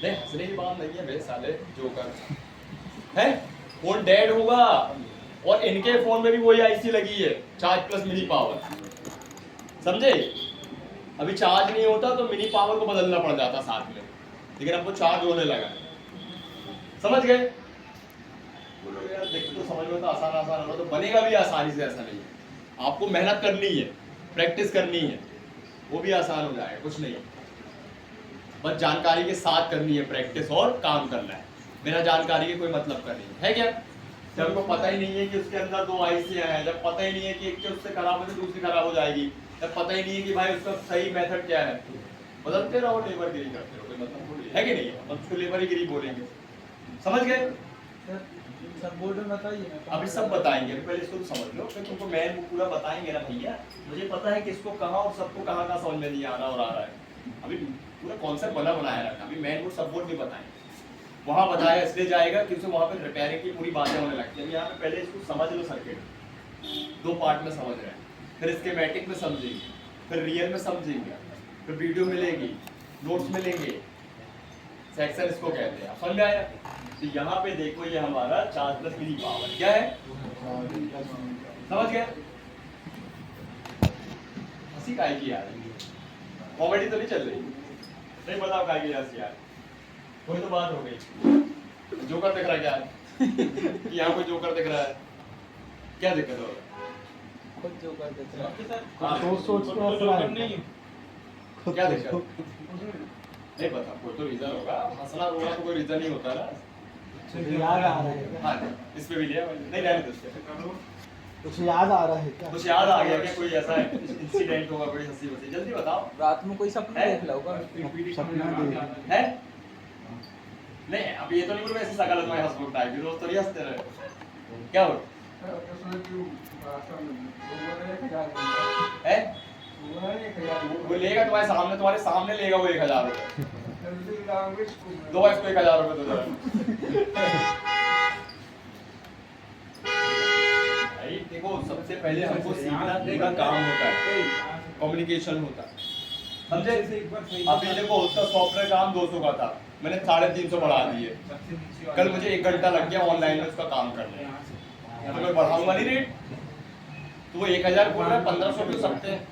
नहीं, हंसने की बात नहीं है बे साले जोकर है, फोन डेड होगा। और इनके फोन में भी वही आईसी लगी है, चार्ज प्लस मिनी पावर, समझे? अभी चार्ज नहीं होता तो मिनी पावर को बदलना पड़ जाता साथ में, लेकिन अब वो चार्ज होने लगा, समझ गए? बोलो यार देख तो समझ में तो आसान आसान हो, तो बनेगा भी आसानी से, ऐसा नहीं है। आपको मेहनत करनी है, प्रैक्टिस करनी है, वो भी आसान हो जाएगा, कुछ नहीं। बस जानकारी के साथ करनी है प्रैक्टिस, और काम करना है, बिना जानकारी के कोई मतलब का नहीं है। क्या? जब हमको पता ही नहीं है कि उसके अंदर 2 आईसी हैं, जब पता ही नहीं है कि एक उससे खराब हो तो दूसरी खराब हो जाएगी, जब पता ही नहीं है कि भाई उसका सही मेथड क्या है, बदलते रहो, लेबर गिरी करते रहो, कोई मतलब थोड़ी है कि नहीं? हम उसको लेबर गिरी बोलेंगे, समझ गए? सर बोर्ड में बताइए ना। अभी सब बताएंगे, अभी पहले इसको तो समझ लो, फिर तुमको मैन वो पूरा बताएंगे ना भैया। मुझे पता है किसको कहाँ और सबको कहाँ कहाँ समझ में नहीं आ रहा और आ रहा है। अभी पूरा कॉन्सेप्ट बना बनाया रखा, अभी मैन बोर्ड सब बोर्ड नहीं बताएंगे। वहाँ बताया इसलिए जाएगा कि उससे वहाँ पे रिपेयरिंग की पूरी बातें होने लगती है। अभी यहाँ पे पहले इसको समझ लो, सर्किट 2 पार्ट में समझ रहे हैं, फिर स्कीमेटिक में समझेंगे, फिर रियल में समझेंगे, फिर वीडियो मिलेगी, नोट्स मिलेंगे, सेक्शन इसको कहते हैं। समझ में आया? तो यहाँ पे देखो ये हमारा 4 प्लस मिली पावर क्या है, समझ गए? हंसी काय की यार, कॉमेडी तो नहीं चल रही? नहीं बताओ काय की हंसी यार, कोई तो बात हो गई। जोकर दिख रहा है क्या? कि यहाँ कोई जोकर दिख रहा है, क्या दिक्कत हो रहा है? खुद जो कर देते हैं हाँ, सोच के जोकर नहीं है। क्या दिक्कत? नहीं पता, कोई तो रीजन होगा। हंसना रोना तो कोई रीजन नहीं होता ना। याद आ रहा है, हाँ, इस पे भी लिया नहीं, रहने दो इसको। कुछ याद आ रहा है क्या? कुछ याद आ गया क्या? कोई ऐसा इंसिडेंट होगा, कोई हंसी वसी, जल्दी बताओ। रात में कोई सपना है? देख ला होगा है? नहीं, अब ये तो नहीं बोल रहा ऐसे सकल तुम्हारे हंसमुख टाइप की, रोज तो नहीं हंसते रहे। क्या हो? है? वो लेगा तुम्हारे सामने लेगा वो 1000 रुपए। दो इसको 1000 रुपए दो जरा। भाई देखो, सबसे पहले हमको सीखना पूरा काम होता है, कम्युनिकेशन होता है, समझे? अभी देखो उसका सॉफ्टवेयर काम 200 का था, मैंने 350 बढ़ा दिए। कल मुझे 1 घंटा लग गया ऑनलाइन में उसका काम करने, तो मैं बढ़ाऊंगा नहीं रेट। तो वो 1000 बोल रहा है, 1500 भी हो सकते हैं,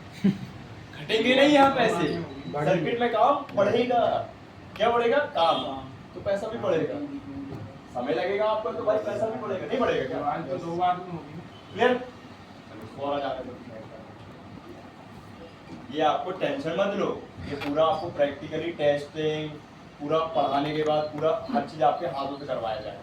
घटेंगे नहीं यहाँ पैसे। सर्किट में काम बढ़ेगा, क्या बढ़ेगा? काम, तो पैसा भी बढ़ेगा। समय लगेगा आपको तो भाई पैसा भी बढ़ेगा, नहीं बढ़ेगा क्या? 2 बार क्लियर? और जाने दो। ये आपको टेंशन मत लो, ये पूरा आपको प्रैक्टिकली टेस्टिंग पूरा पढ़ाने के बाद पूरा हर चीज आपके हाथों से करवाया जाए।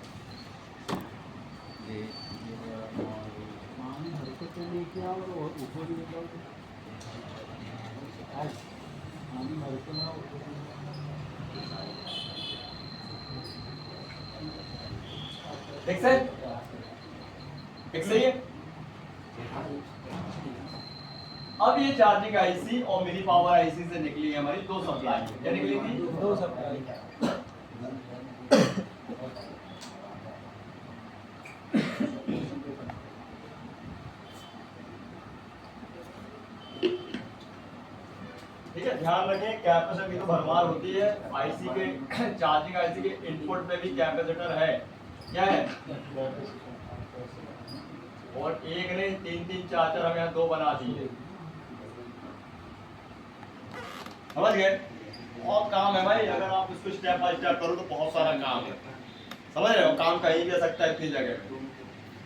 ठीक है, ठीक सही है। अब ये चार्जिंग आईसी और मिनी पावर आईसी से निकली है हमारी 2 सप्लाई। क्या निकली थी? 2 सप्लाई। ठीक है, ध्यान रखें कैपेसिटर की तो भरमार होती है। आईसी के चार्जिंग आईसी के इनपुट में भी कैपेसिटर है। क्या है? और एक नहीं 3-3 4-4 हम यहाँ 2 बना दिए। समझ गए? बहुत काम है भाई, अगर आप इसको स्टेप बाय स्टेप करो तो बहुत सारा काम है। समझ रहे हो? काम कहीं भी आ सकता है, इतनी जगह में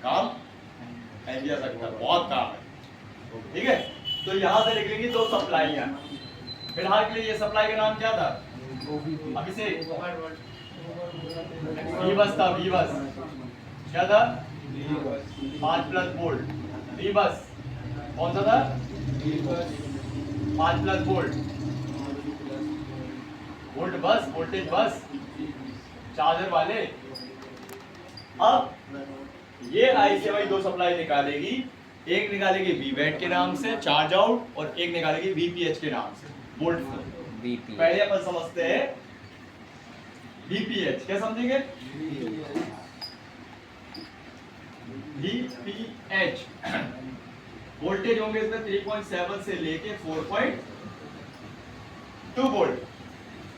काम कहीं भी आ सकता है, बहुत काम है। ठीक है, तो यहाँ से निकलेंगी 2 सप्लाईयाँ। फिलहाल के लिए ये सप्लाई का नाम क्या था? अभी से वीबस था, वीबस क्या था? 5+ वोल्ट वीबस। कौन सा था? 5+ वोल्ट वोल्ट बस, वोल्टेज बस, चार्जर वाले। अब ये आईसी भाई 2 सप्लाई निकालेगी, एक निकालेगी वीबैट के नाम से चार्ज आउट, और एक निकालेगी वीपीएच के नाम से वोल्ट फ्लो। पहले अपन समझते हैं वीपीएच। क्या समझेंगे? वीपीएच वोल्टेज होंगे इसमें 3.7 से लेके 4.2 वोल्ट।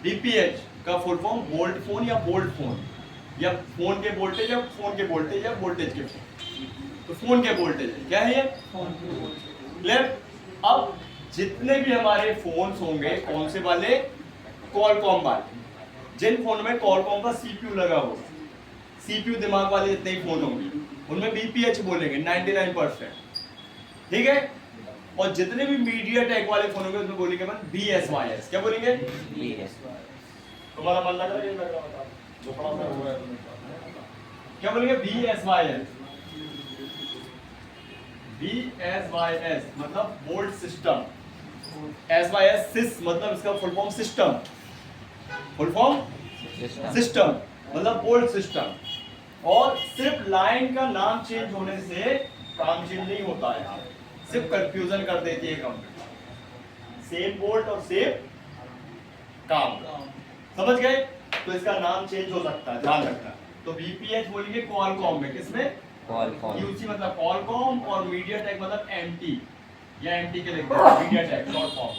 वीपीएच का फुल फॉर्म वोल्ट फोन या वोल्ट फोन, या फोन के वोल्टेज या फोन के वोल्टेज या वोल्टेज के फोन। तो फोन के वोल्टेज क्या है ये? क्लियर? अब जितने भी हमारे फोन्स होंगे, कौन से वाले? कॉलकॉम वाले। जिन फोन में कॉलकॉम का सीपीयू लगा होगा, सीपीयू दिमाग वाले जितने ही फोन होंगे उनमें वीपीएच बोलेंगे 99%। ठीक है? और जितने भी मीडिया टेक वाले फोन होंगे उसमें बोलेंगे अपन बीएसवाईएस। क्या बोलेंगे? तुम्हारा मन लग रहा है? लग रहा है? क्या बोलेंगे? बीएसवाईएस। BSYS मतलब वोल्ट सिस्टम, SYS सिस मतलब इसका full form system, full form system मतलब वोल्ट सिस्टम। और सिर्फ लाइन का नाम चेंज होने से काम चेंज नहीं होता है, सिर्फ कंफ्यूजन कर देती है कंप्यूटर। सेम बोल्ट और सेम काम, समझ गए? तो इसका नाम चेंज हो सकता है, ध्यान रखना। तो VPH बोलेंगे क्वालकॉम में, किसमें? Qualcomm। QC मतलब क्वालकॉम और मीडियाटेक मतलब MT या MT के लिखते हैं, मीडियाटेक शॉर्ट फॉर्म।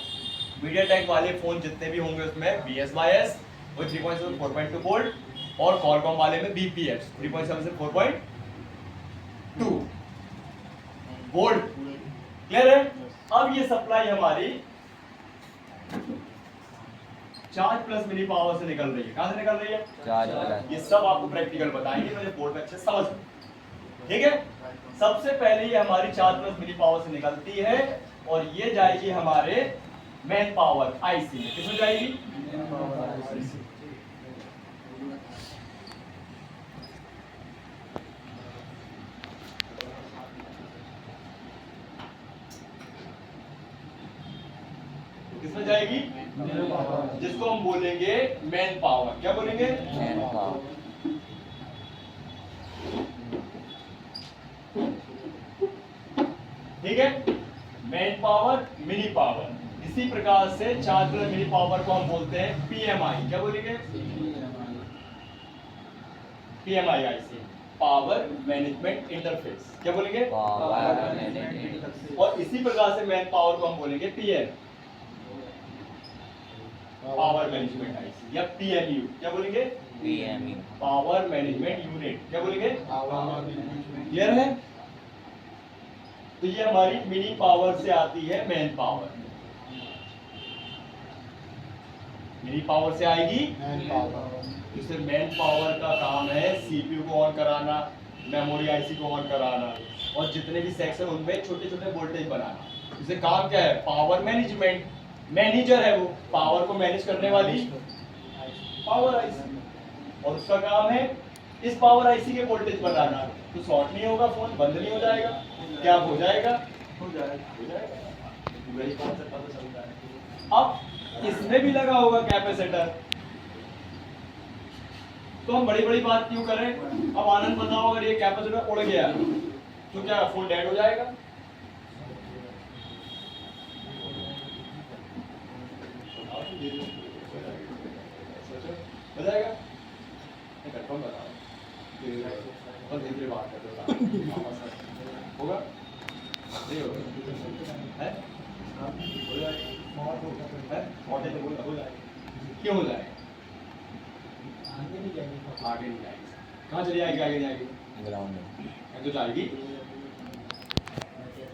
मीडियाटेक वाले फोन जितने भी होंगे उसमें BSYS वो 3.7 4.2 वोल्ट और क्वालकॉम वाले में VPH 3.7 से 4.2 वोल्ट। क्लियर है? अब ये सप्लाई हमारी चार्ज प्लस मिली पावर से निकल रही है। कहां से निकल रही है? Charge plus. ये सब आपको प्रैक्टिकल बताएंगे, मुझे बोर्ड में अच्छे से समझ लो। ठीक है? सबसे पहले ये हमारी चार्ज प्लस मिली पावर से निकलती है और ये जाएगी हमारे मेन पावर आईसी में। किसमें जाएगी? किसमें जाएगी? जिसको हम बोलेंगे मेन पावर। क्या बोलेंगे? Man power. ठीक है? Main power, mini power. इसी प्रकार से चार्ज प्लस मिनी पावर को हम बोलते हैं PMI। क्या बोलेंगे? PMI IC, power management interface. क्या बोलेंगे? Power management. और इसी प्रकार से मेन पावर को हम बोलेंगे PM, पावर मैनेजमेंट आईसी या PMU। क्या बोलेंगे? PMU। Power management unit. क्या बोलेंगे? क्लियर है? तो ये हमारी मिनी पावर से आती है मेन पावर। मिनी पावर से आएगी जिससे मेन पावर का काम है CPU को ऑन कराना, मेमोरी आईसी को ऑन कराना और जितने भी सेक्शन उनमें छोटे छोटे वोल्टेज बनाना। इससे काम क्या है? Power management. मैनेजर है वो, पावर को मैनेज करने वाली पावर आईसी, और उसका काम है इस पावर आईसी के वोल्टेज बनाना। तो शॉर्ट नहीं होगा, फोन बंद नहीं हो जाएगा, क्या हो जाएगा? हो जाएगा। पूरा ही कॉन्सेप्ट पता चल जाएगा। अब इसमें भी लगा होगा कैपेसिटर, तो हम बड़ी बड़ी बात क्यों करें? अब आनंद बताओ, अगर ये कैपेसिटर उड़ गया तो क्या फोन डेड हो जाएगा? हो जाएगा? कंफर्म बताओ, और धीरे बात करते होगा? नहीं होगा? है? हो जाएगा? हो जाएगा। क्यों हो जाएगा? आगे नहीं जाएगी। कहाँ चली जाएगी? आगे नहीं आएगी, ग्राउंड में तो जाएगी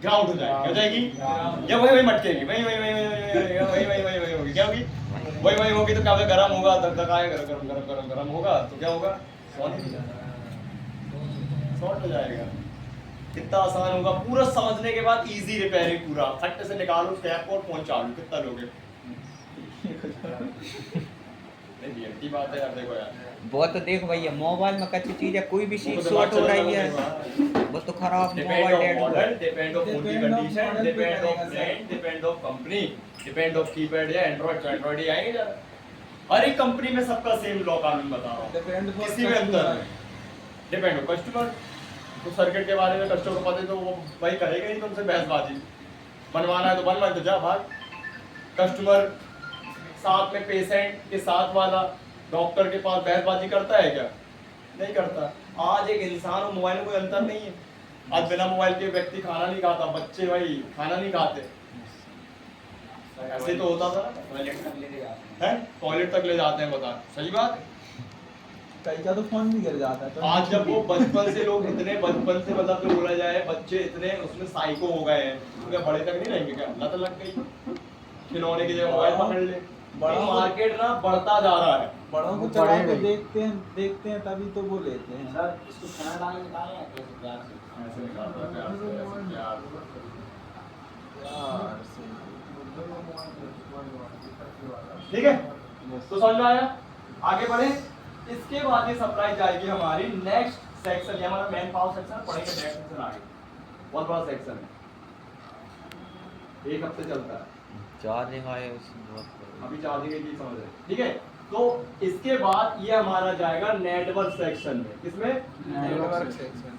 ग्राउंड हो जाएगी। क्या जाएगी? या वही मटकेगी, वही होगी। क्या होगी? वही होगी। तो क्या होगा? गर्म होगा, धकधकाएगा, गरम होगा तो क्या होगा? शॉर्ट हो जाएगा। कितना आसान होगा, पूरा समझने के बाद इजी रिपेयरिंग, पूरा फट से निकालो कैप को और फोन चालू। कितना लोगे? नहीं रियलिटी बात है यार, देखो यार, वो तो देखो भैया, मोबाइल में कच्ची चीज है, कोई भी चीज शॉर्ट हो रही है वो तो खराब मोबाइल डेड हो रहा है। डिपेंड ऑफ फोन की condition, depend of brand, depend of company, depend of keypad या एंड्रॉइड ही आएंगे जरा। हर एक कंपनी में सबका सेम लॉ कानून बता रहा हूँ, किसी में अंतर नहीं। डिपेंड ऑफ कस्टमर, तो सर्किट के बारे में कस्टमर को पता है तो वो वही करेगा नहीं तुमसे बहसबाजी। बनवाना है तो बनवा, तो जा भाग। कस्टमर साथ में पेशेंट के साथ वाला डॉक्टर के पास बहसबाजी करता है क्या? नहीं करता। आज एक इंसान और मोबाइल में कोई अंतर नहीं है। आज बिना मोबाइल के व्यक्ति खाना नहीं खाता, बच्चे भाई खाना नहीं खाते। ऐसे तो होता था, टॉयलेट तक ले जाते हैं, बता सही बात। कई का तो फोन भी गिर जाता है। तो आज जब वो बचपन से लोग इतने बचपन से मतलब जो बोला जाए बच्चे इतने उसमें साइको हो गए हैं, तो क्या बड़े तक नहीं रहेंगे? क्या लत लग गई? खिलौने की जगह मोबाइल पकड़ ले। बड़ा मार्केट ना बढ़ता जा रहा है। बड़ों को चला के देखते हैं तभी तो वो लेते हैं। सर इसको खाना डालने निकालना है कैसे प्यार से? ऐसे निकालता है प्यार से, ऐसे प्यार से। ठीक है, तो समझ में आया? आगे बढ़े। इसके बाद ये सप्लाई जाएगी हमारी नेक्स्ट सेक्शन, ये हमारा मेन पावर सेक्शन पढ़ेंगे। नेक्स्ट सेक्शन आगे बहुत बड़ा सेक्शन है, एक हफ्ते चलता है। चार्जिंग आए उसमें बहुत अभी चार्जिंग की चीज समझ रहे, ठीक है। तो इसके बाद ये हमारा जाएगा नेटवर्क सेक्शन में। किसमें? Network section.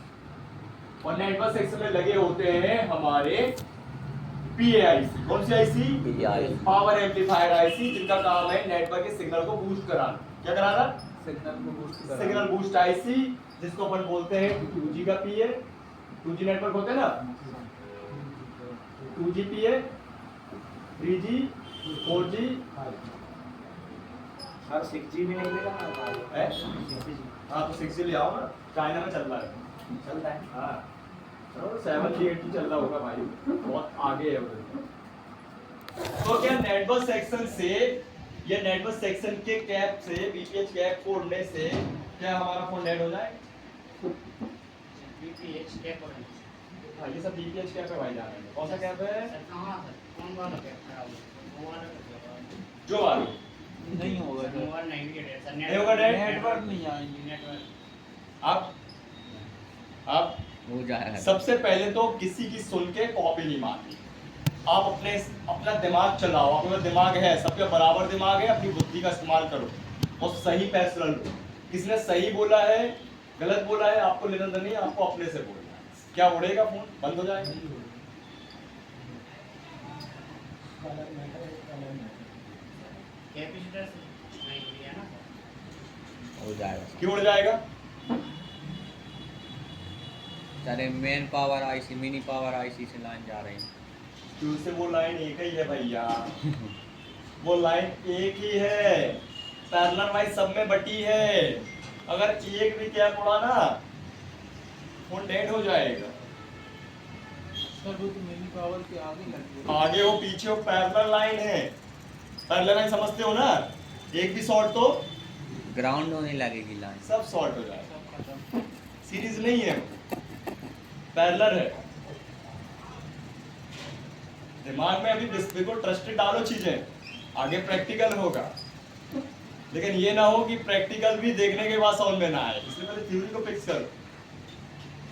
और नेटवर्क सेक्शन में लगे होते हैं हमारे PAIC। कौन सी आईसी? पावर एम्पलीफायर आईसी, जिनका काम है नेटवर्क के सिग्नल को बूस्ट कराना। क्या कराना? सिग्नल को बूस्ट कराना। सिग्नल बूस्ट आईसी, जिसको अपन बोलते हैं 2G का PA। 2G नेटवर्क होते हैं ना, 2G PA, 3G, 4G, और 6G भी नहीं मिला है? हाँ तो 6G ले आओ ना, चाइना में चल रहा है। चलता है। हाँ चलो 7G 8G चल रहा होगा भाई, बहुत आगे है उधर। तो क्या नेटवर्क सेक्शन से, ये नेटवर्क सेक्शन के कैप से, BPH कैप को उड़ने से क्या हमारा फोन डेड हो जाए? BPH कैप और हाँ ये सब BPH कैप है भाई, जाने में कौन सा कैप है? सर कहाँ सर कौन वाला कैप खराब है? वो वाला कैप जो वाला नहीं होगा सर मोबाइल नहीं भी डेट सर नहीं होगा डेट? नेटवर्क नहीं आएंगे। नेटवर्क आप हो जाएगा। सबसे पहले तो किसी की सुन के कॉपी नहीं मारनी। आप अपना दिमाग चलाओ, अपना दिमाग है, सबके बराबर दिमाग है, अपनी बुद्धि का इस्तेमाल करो और सही फैसला लो। किसने सही बोला है, गलत बोला है, आपको लेना नहीं, आपको अपने से बोलना है। क्या उड़ेगा फोन? बंद हो जाएगा। कैपेसिटर नहीं लिया ना सर। हो जाएगा। क्यों उड़ जाएगा? सारे main power IC, mini power IC से लाइन जा रही है। क्यों से वो लाइन एक ही है भैया, वो लाइन एक ही है, पैरेलल वाइज सब में बटी है। अगर एक भी कैप उड़ा ना, फोन डेड हो जाएगा। सर वो तो मिनी पावर के आगे लगी है। आगे हो पीछे हो, पैरेलल लाइन है। पैरेलल लाइन समझते हो ना? एक भी शॉर्ट तो ग्राउंड होने लगेगी लाइन। सब शॉर्ट हो जाएगा। सब खत्म। सीरीज नहीं है, पैरेलल है। दिमाग में अभी देखो, ट्रस्टेड डालो चीजें, आगे प्रैक्टिकल होगा। लेकिन ये ना हो कि प्रैक्टिकल भी देखने के बाद समझ में ना आए, इसलिए पहले थ्योरी को फिक्स करो।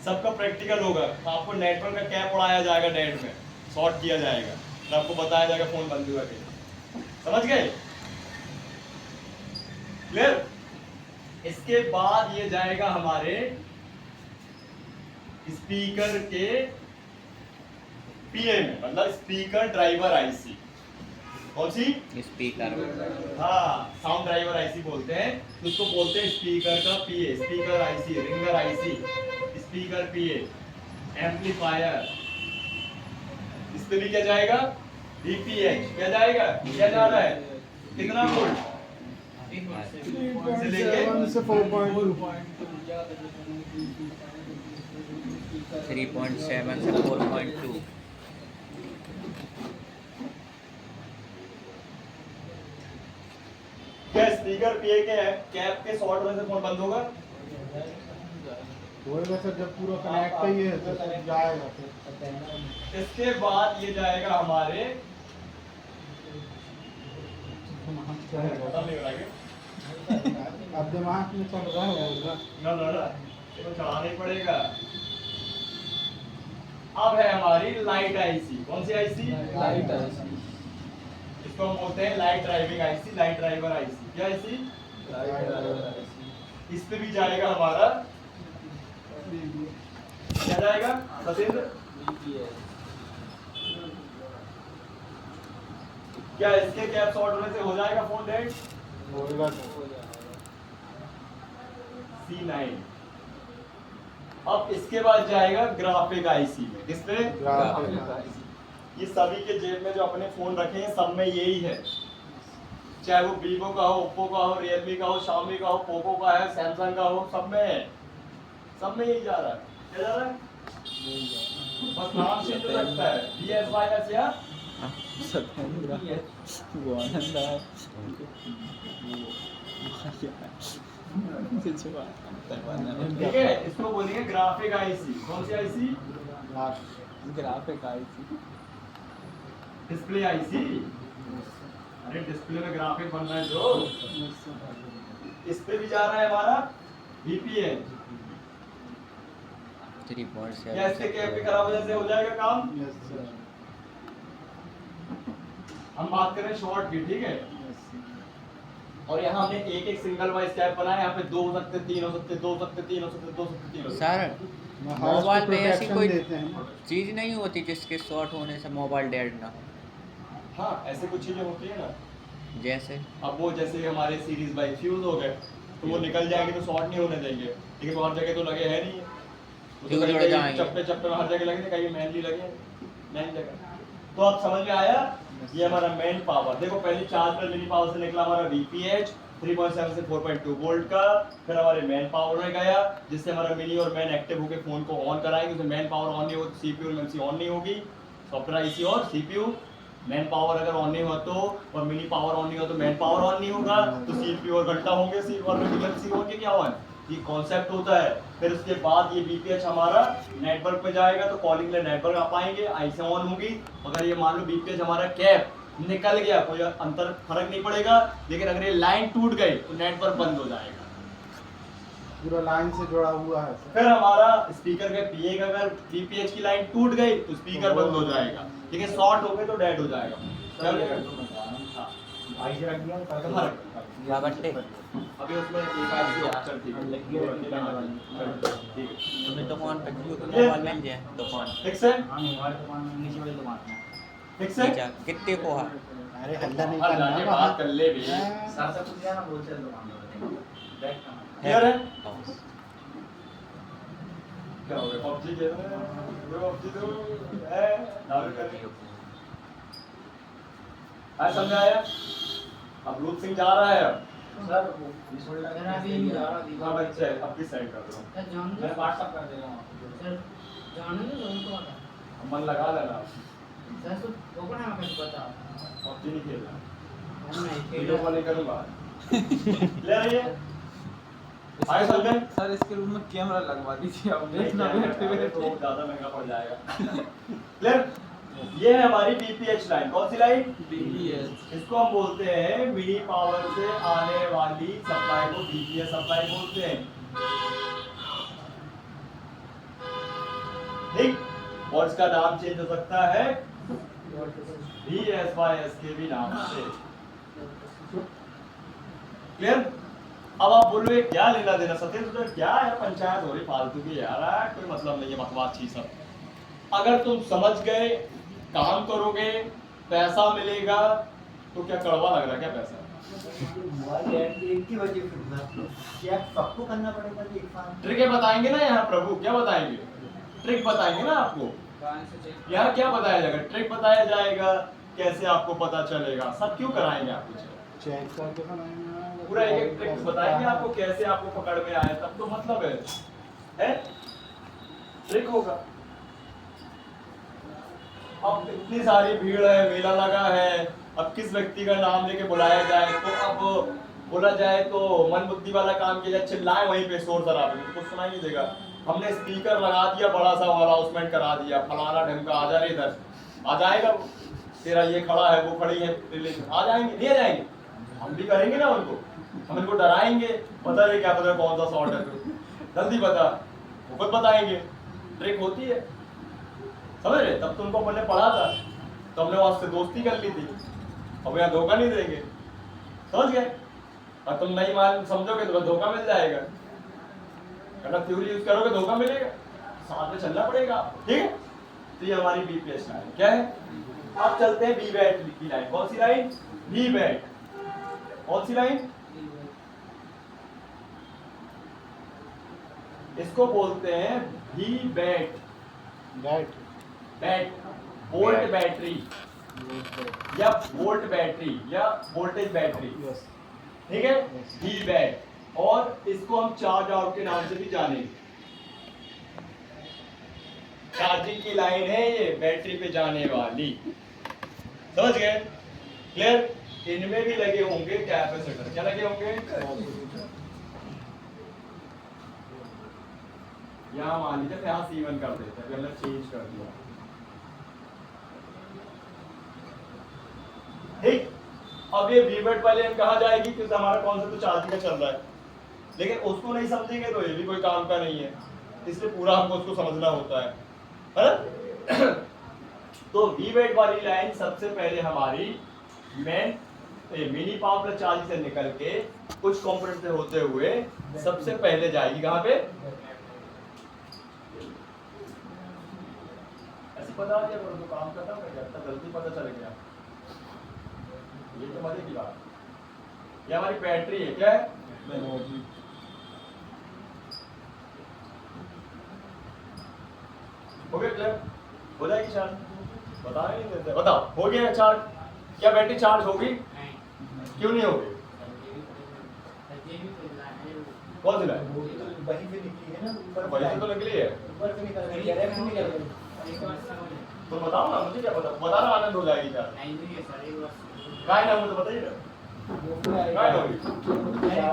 सबका प्रैक्टिकल होगा। आपको नेटवर्क का कैप उड़ाया जाएगा, डेट में शॉर्ट किया जाएगा, और आपको बताया जाएगा फोन बंद हुआ कि समझ गए? क्लियर? इसके बाद ये जाएगा हमारे स्पीकर के PA में, मतलब स्पीकर ड्राइवर आईसी। कौन सी? स्पीकर। हाँ, साउंड ड्राइवर आईसी बोलते हैं, उसको बोलते हैं स्पीकर का PA, speaker IC, ringer IC, speaker PA, amplifier. इस पे भी क्या जाएगा? BPH। क्या जाएगा? क्या जा रहा है? कितना वोल्ट? से लेके 3.7 से 4.2। क्या स्पीकर PA के कैप के शॉर्ट होने से फोन बंद होगा? होएगा सर, जब पूरा कनेक्ट ही है तो सब जाएगा फिर। इसके बाद ये जाएगा हमारे, खत्म नहीं हो रहा क्या? अब दिमाग में चल रहा होगा। ना ना ना, इसको चढ़ाना ही पड़ेगा। अब है हमारी लाइट आईसी। कौन सी आईसी? Light IC. इसको हम बोलते हैं light driving IC, light driver IC. क्या आईसी? इस पे भी जाएगा हमारा, क्या जाएगा सतेंद्र? क्या इसके कैप शॉर्ट होने से हो जाएगा फोन डेड? होएगा सर। C9। अब इसके बाद जाएगा ग्राफिक आईसी में। किस पे? Graphic IC. ये सभी के जेब में जो अपने फोन रखे हैं, सब में यही है। चाहे वो वीवो का हो, ओप्पो का हो, रियलमी का हो, शाओमी का हो, पोको का है, सैमसंग का हो, सब में है। सब में यही जा रहा है। क्या जा रहा है? बस नाम से तो लगता है BSY या सतेंद्र वो आनंद है। ठीक है, इसको बोलेंगे ग्राफिक आईसी। कौन सी IC? Graphic IC. Display IC. अरे डिस्प्ले में ग्राफिक बन रहा है जो, इस पे भी जा रहा है हमारा VPN। 3.7। क्या इसके कैप की खराब वजह से हो जाएगा काम? Yes sir. हम बात करें शॉर्ट की, ठीक है? और यहाँ हमने एक एक सिंगल वाइज स्टेप बनाया, यहाँ पे 2 हो सकते, 3 हो सकते, 2 हो सकते, 3 हो सकते, 2 हो सकते, 3 हो सकते। सर मोबाइल में ऐसी कोई देते हैं। चीज नहीं होती जिसके शॉर्ट होने से मोबाइल डेड ना हो, हाँ ऐसे कुछ चीजें होती है ना। जैसे अब वो जैसे हमारे सीरीज बाई फ्यूज हो गए तो वो निकल जाएंगे तो शॉर्ट नहीं होने देंगे, लेकिन वो हर जगह तो लगे है नहीं है, वो तो फ्यूज उड़ कहीं जाएंगे। चप्पे चप्पे में हर जगह लगे थे, कहीं मेनली लगे नहीं जगह। तो अब समझ में आया, ये हमारा मेन पावर। देखो पहली चार्ज पर मिनी पावर से निकला हमारा VPH 3.7 से 4.2 वोल्ट का, फिर हमारे मेन पावर में गया जिससे हमारा मिनी और मेन एक्टिव होकर फोन को ऑन कराएंगे। उसमें मेन पावर ऑन नहीं हो तो CPU और MMC ऑन नहीं होगी, सॉफ्टवेयर IC और CPU। मेन पावर अगर ऑन नहीं हुआ तो, और मिनी पावर ऑन नहीं हुआ तो मेन पावर ऑन नहीं होगा, तो CPU और घंटा होंगे, CPU और MMC होंगे क्या ऑन, ये कॉन्सेप्ट होता है। फिर उसके बाद ये VPH हमारा नेटवर्क पे जाएगा तो कॉलिंग के लिए नेटवर्क आ पाएंगे, IC ऑन होगी। अगर ये मान लो VPH हमारा कैप निकल गया, कोई अंतर फर्क नहीं पड़ेगा, लेकिन अगर ये लाइन टूट गई तो नेटवर्क बंद हो जाएगा। पूरा लाइन से जुड़ा हुआ है। फिर हमारा स्पीकर का PA का अगर VPH की लाइन टूट गई तो स्पीकर बंद हो जाएगा, लेकिन शॉर्ट हो गए तो डेड हो जाएगा। क्या बट्टे अभी उसमें एक आईसी ऑप्शन थी, तुम्हें दुकान पे जियो का मोबाइल मिल जाए दुकान ठीक से ठीक से नीचे कितने को है? अरे हल्ला नहीं हर जाके करना बात कर ले भी। हाँ। क्लियर है? क्या हो गया, PUBG खेल रहे हैं? ये PUBG तो है, डाउनलोड कर लियो। आज समझाया? अब रूप सिंह जा रहा है अब। मेरा अभी नहीं जा रहा। हाँ बच्चे अब भी सेंड कर दो, सर जान मैं दो व्हाट्सएप कर दे रहा हूँ। सर जाने दो उनको बता मन लगा लेना, सर तो ओपन है मैं बता PUBG नहीं खेलना, हम नहीं वीडियो खेल कॉल नहीं करूँगा। ले रही है? आगे चल गए? सर इसके रूम में कैमरा लगवा दीजिए आप देखना बैठे बैठे तो ज़्यादा महंगा पड़ जाएगा। क्लियर? ये है हमारी VPH लाइन, कौन सी लाइन? BPH इसको हम बोलते हैं मिनी पावर से आने वाली सप्लाई को VPH सप्लाई बोलते हैं, ठीक। और इसका नाम चेंज हो सकता है VSYS के भी नाम से। क्लियर? अब आप बोलोगे क्या लेना देना सत्येंद्र, तो क्या है पंचायत हो रही फालतू की यार, कोई मतलब नहीं है, बकवास चीज सब। अगर तुम समझ गए, काम करोगे, पैसा मिलेगा, तो क्या कड़वा लग रहा है क्या पैसा? सबको करना पड़ेगा एक साथ। ट्रिक बताएंगे ना यहाँ प्रभु, क्या बताएंगे? ट्रिक बताएंगे ना आपको। यहाँ क्या बताया जाएगा? ट्रिक बताया जाएगा, कैसे आपको पता चलेगा, सब क्यों कराएंगे आपको? चेक करके बनाएंगे पूरा एक ट्रिक बताएंगे आपको, कैसे आपको पकड़ में आए, तब तो मतलब है ट्रिक होगा। अब इतनी सारी भीड़ है, मेला लगा है, अब किस व्यक्ति का नाम लेके बुलाया जाए, तो अब बोला जाए तो मन बुद्धि वाला काम किया जाए, चिल्लाए वहीं पे शोर शराबे, कुछ सुनाई नहीं देगा। हमने स्पीकर लगा दिया, बड़ा सा अनाउंसमेंट करा दिया, फलाना ढंग का आ जा रही इधर, आ जाएगा तेरा ये खड़ा है, वो खड़ी है, आ जाएंगे, नहीं आ जाएंगे? हम भी करेंगे ना उनको, हम इनको डराएंगे, पता नहीं क्या पता कौन सा शॉट है, तो जल्दी बता, वो खुद बताएंगे। ट्रिक होती है, समझ रहे? तब तो उनको हमने पढ़ा था, तो हमने वहां से दोस्ती कर ली थी, अब यहाँ धोखा नहीं देंगे, समझ गए? और तुम नहीं मान समझोगे तो धोखा मिल जाएगा, अगर थ्योरी यूज करोगे धोखा मिलेगा, साथ में चलना पड़ेगा, ठीक है? तो ये हमारी BPH लाइन क्या है। अब चलते हैं VBAT की लाइन, कौन सी लाइन? VBAT, कौन सी लाइन? इसको बोलते हैं VBAT, बैट वोल्ट बैटरी या वोल्ट बैटरी या वोल्टेज बैटरी, ठीक है? VBAT, और इसको हम चार्ज आउट के नाम से भी जानेंगे। चार्जिंग की लाइन है ये, बैटरी पे जाने वाली, समझ गए? क्लियर? इनमें भी लगे होंगे कैपेसिटर, क्या लगे होंगे? यहाँ मान लीजिए यहाँ C1 कर देते हैं, हमने चेंज कर दिया, ठीक। अब ये VBAT वाले हम कहा जाएगी क्योंकि हमारा कॉन्सेप्ट तो चार्जिंग का चल रहा है, लेकिन उसको नहीं समझेंगे तो ये भी कोई काम का नहीं है, इसलिए पूरा हमको उसको समझना होता है ना? तो VBAT वाली लाइन सबसे पहले हमारी main mini power plus charge से निकल के कुछ कंपोनेंट से होते हुए सबसे पहले जाएगी कहाँ पे? ऐसे पता दिया करो तो काम करता हूँ जब तक गलती पता चल गया। ये तो मजे की बात। ये हमारी बैटरी है, क्या है? हो गया क्लियर? हो जाएगी चार्ज? बता ही नहीं देते। बताओ हो गया चार्ज? क्या बैटरी चार्ज होगी? क्यों नहीं होगी? कौन सी लाइन? वहीं से निकली है ना, ऊपर वही से तो निकली है। ऊपर से निकल रही है, डायरेक्ट नहीं निकल रही। तो बताओ ना, मुझे क्या पता? बताना आनंद हो जाएगी चार्ज। काय ना, मुझे बताइए ना। काय होगी?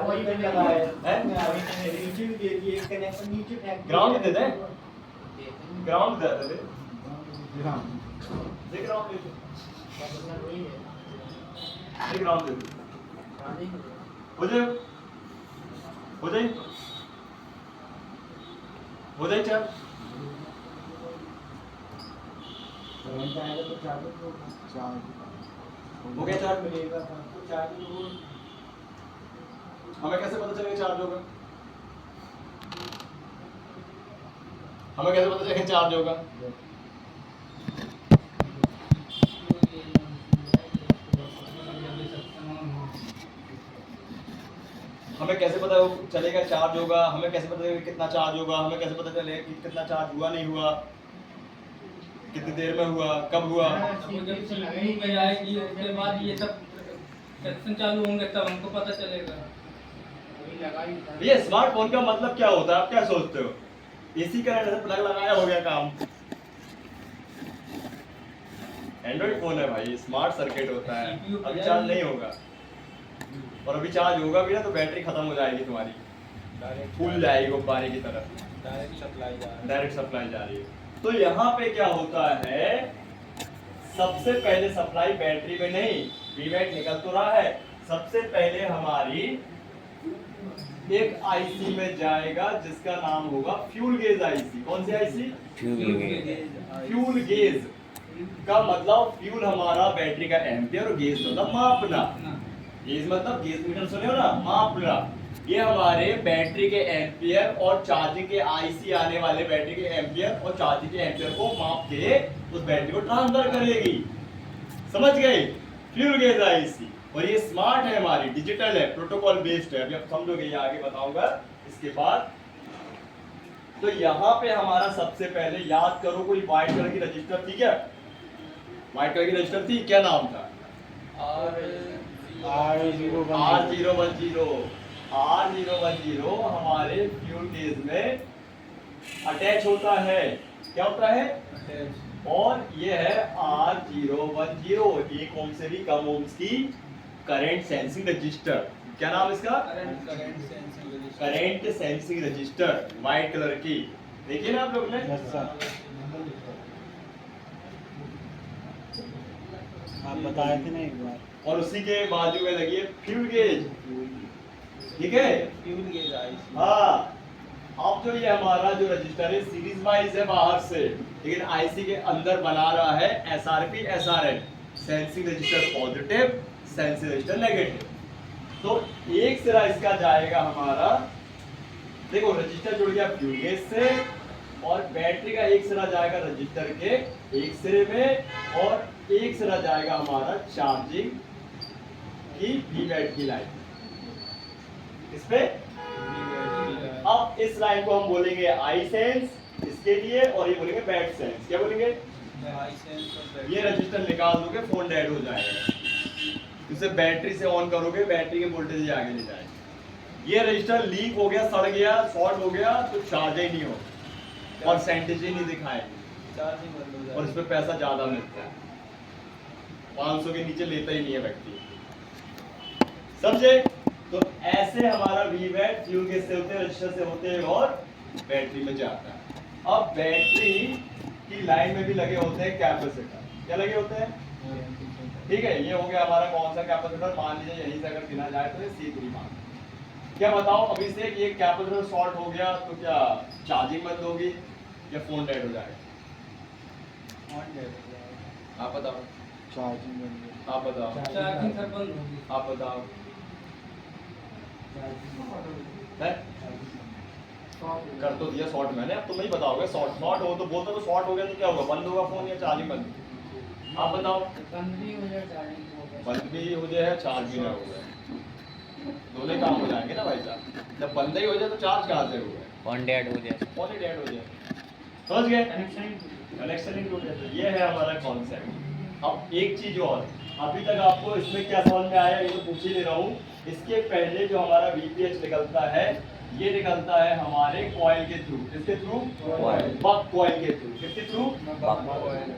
वही पे लगा है। हैं? नीचे भी दे दिए, कनेक्शन नीचे फेंक दिए। ग्राउंड दे दें? ग्राउंड दे दे। देख ग्राउंड दे दे। देख ग्राउंड दे दे। हो जाए? हो जाए? हो जाए चार्ज? हो गया चार्ज? मिलेगा तो चार्ज तो हमें कैसे पता चलेगा चार्ज होगा? हमें कैसे पता चलेगा चार्ज होगा? हमें कैसे पता चलेगा चार्ज होगा? हमें कैसे पता चलेगा कितना चार्ज होगा? हमें कैसे पता चलेगा कि कितना चार्ज हुआ नहीं हुआ, कितनी देर में हुआ, कब हुआ? जब CPU पे आएगी उसके बाद ये सब सेक्शन चालू होंगे तब हमको पता चलेगा। ये स्मार्टफोन का मतलब क्या होता है? आप क्या सोचते हो? एसी करंट से प्लग लगाया हो गया काम। एंड्रॉइड फोन है भाई, स्मार्ट सर्किट होता है। अभी चार्ज नहीं होगा, और अभी चार्ज होगा भी ना तो बैटरी खत्म हो जाएगी तुम्हारी, फूल जाएगी गुब्बारे की तरह। डायरेक्ट सप्लाई जा रही है। तो यहाँ पे क्या होता है, सबसे पहले सप्लाई बैटरी में नहीं, वीवैट निकल तो रहा है, सबसे पहले हमारी एक आईसी में जाएगा जिसका नाम होगा फ्यूल गेज आईसी। कौन सी आईसी? फ्यूल गेज का मतलब फ्यूल हमारा बैटरी का एम्पियर और गेज मतलब मापना। गेज मतलब गेज मीटर सुने हो ना, मापना। ये हमारे बैटरी के एम्पियर और चार्जिंग के आईसी आने वाले बैटरी के एम्पियर और चार्जिंग के एम्पियर को माप के उस बैटरी को ट्रांसफर करेगी। समझ गए? Fuel gauge IC. और ये स्मार्ट है, हमारी डिजिटल है, प्रोटोकॉल बेस्ड है। अभी आप समझोगे, ये आगे बताऊंगा इसके बाद। तो यहाँ पे हमारा सबसे पहले याद करो, कोई व्हाइट कलर की रजिस्टर थी क्या? व्हाइट कलर की रजिस्टर थी, क्या नाम था? R010 हमारे फ्यूल गेज में अटैच होता है। क्या होता है? और ये है R010, 1 ओम से भी कम ओम्स की करंट सेंसिंग रजिस्टर। क्या नाम इसका? Current sensing register, white colour की। देखिए ना आप लोग ने। आप बताए थे ना एक बार। और उसी के बाजू में लगी है फ्यूल गेज। ठीक है, फ्यूल गेज आईसी। हाँ। अब जो ये हमारा जो रजिस्टर है सीरीज वाइज है बाहर से, लेकिन आईसी के अंदर बना रहा है SRP SRN, sensing register positive, sensing register negative. तो एक सिरा इसका जाएगा हमारा, देखो रजिस्टर जुड़ गया फ्यूल गेज से, और बैटरी का एक सिरा जाएगा रजिस्टर के एक सिरे में, और एक सिरा जाएगा हमारा चार्जिंग की वीवैट की लाइन इस पे। अब इस लाइन को हम बोलेंगे आई सेंस इसके लिए, और ये बोलेंगे बैट सेंस। क्या बोलेंगे? ये रजिस्टर निकाल दोगे, फोन डेड हो जाएगा। इसे बैटरी से ऑन करोगे, बैटरी के वोल्टेज आगे ले जाएगा। ये रजिस्टर लीक हो गया, सड़ गया, शॉर्ट हो गया तो चार्ज ही नहीं हो और सेंटेज ही नहीं दिखाएगी, और इस पे पैसा ज्यादा मिलता है। 500 के नीचे लेता ही नहीं है व्यक्ति। समझे? तो ऐसे हमारा वीवैट फ्यूल गेज से होते हैं, रजिस्टर से होते हैं और बैटरी में जाता है। अब बैटरी की लाइन में भी लगे होते हैं कैपेसिटर। क्या लगे होते हैं? ठीक है, ये हो गया हमारा कौन सा कैपेसिटर? मान लीजिए यहीं से अगर गिना जाए तो ये C3 मान। क्या बताओ, अभी से ये कैपेसिटर शॉर्ट हो गया तो क्या चार्जिंग बंद होगी या फोन डेड हो जाएगा? आप बताओ। चार्जिंग बंद आप बताओ, चार्जिंग सर बंद होगी। आप बताओ है? कर तो दिया शॉर्ट मैंने, अब तुम ही बताओगे। शॉर्ट हो तो बोलते तो शॉर्ट हो गया तो क्या होगा, बंद होगा फोन या चार्जिंग बंद? आप बताओ। बंद भी हो जाए चार्जिंग हो गया। बंद भी हो जाए चार्ज भी ना हो जाए, दोनों काम हो जाएंगे ना भाई साहब। जब बंद ही हो जाए तो चार्ज कहाँ से होगा, फोन डेड हो जाए। फोन ही डेड हो जाए। समझ गए? कनेक्शन ही टूट जाता है। ये है हमारा कॉन्सेप्ट। अब एक चीज और, अभी तक आपको इसमें क्या समझ में आया ये तो पूछ ही ले रहा हूँ। इसके पहले जो हमारा VPH निकलता है, ये निकलता है हमारे कॉइल के थ्रू। किसके थ्रू? बक कॉइल के थ्रू। किसके थ्रू?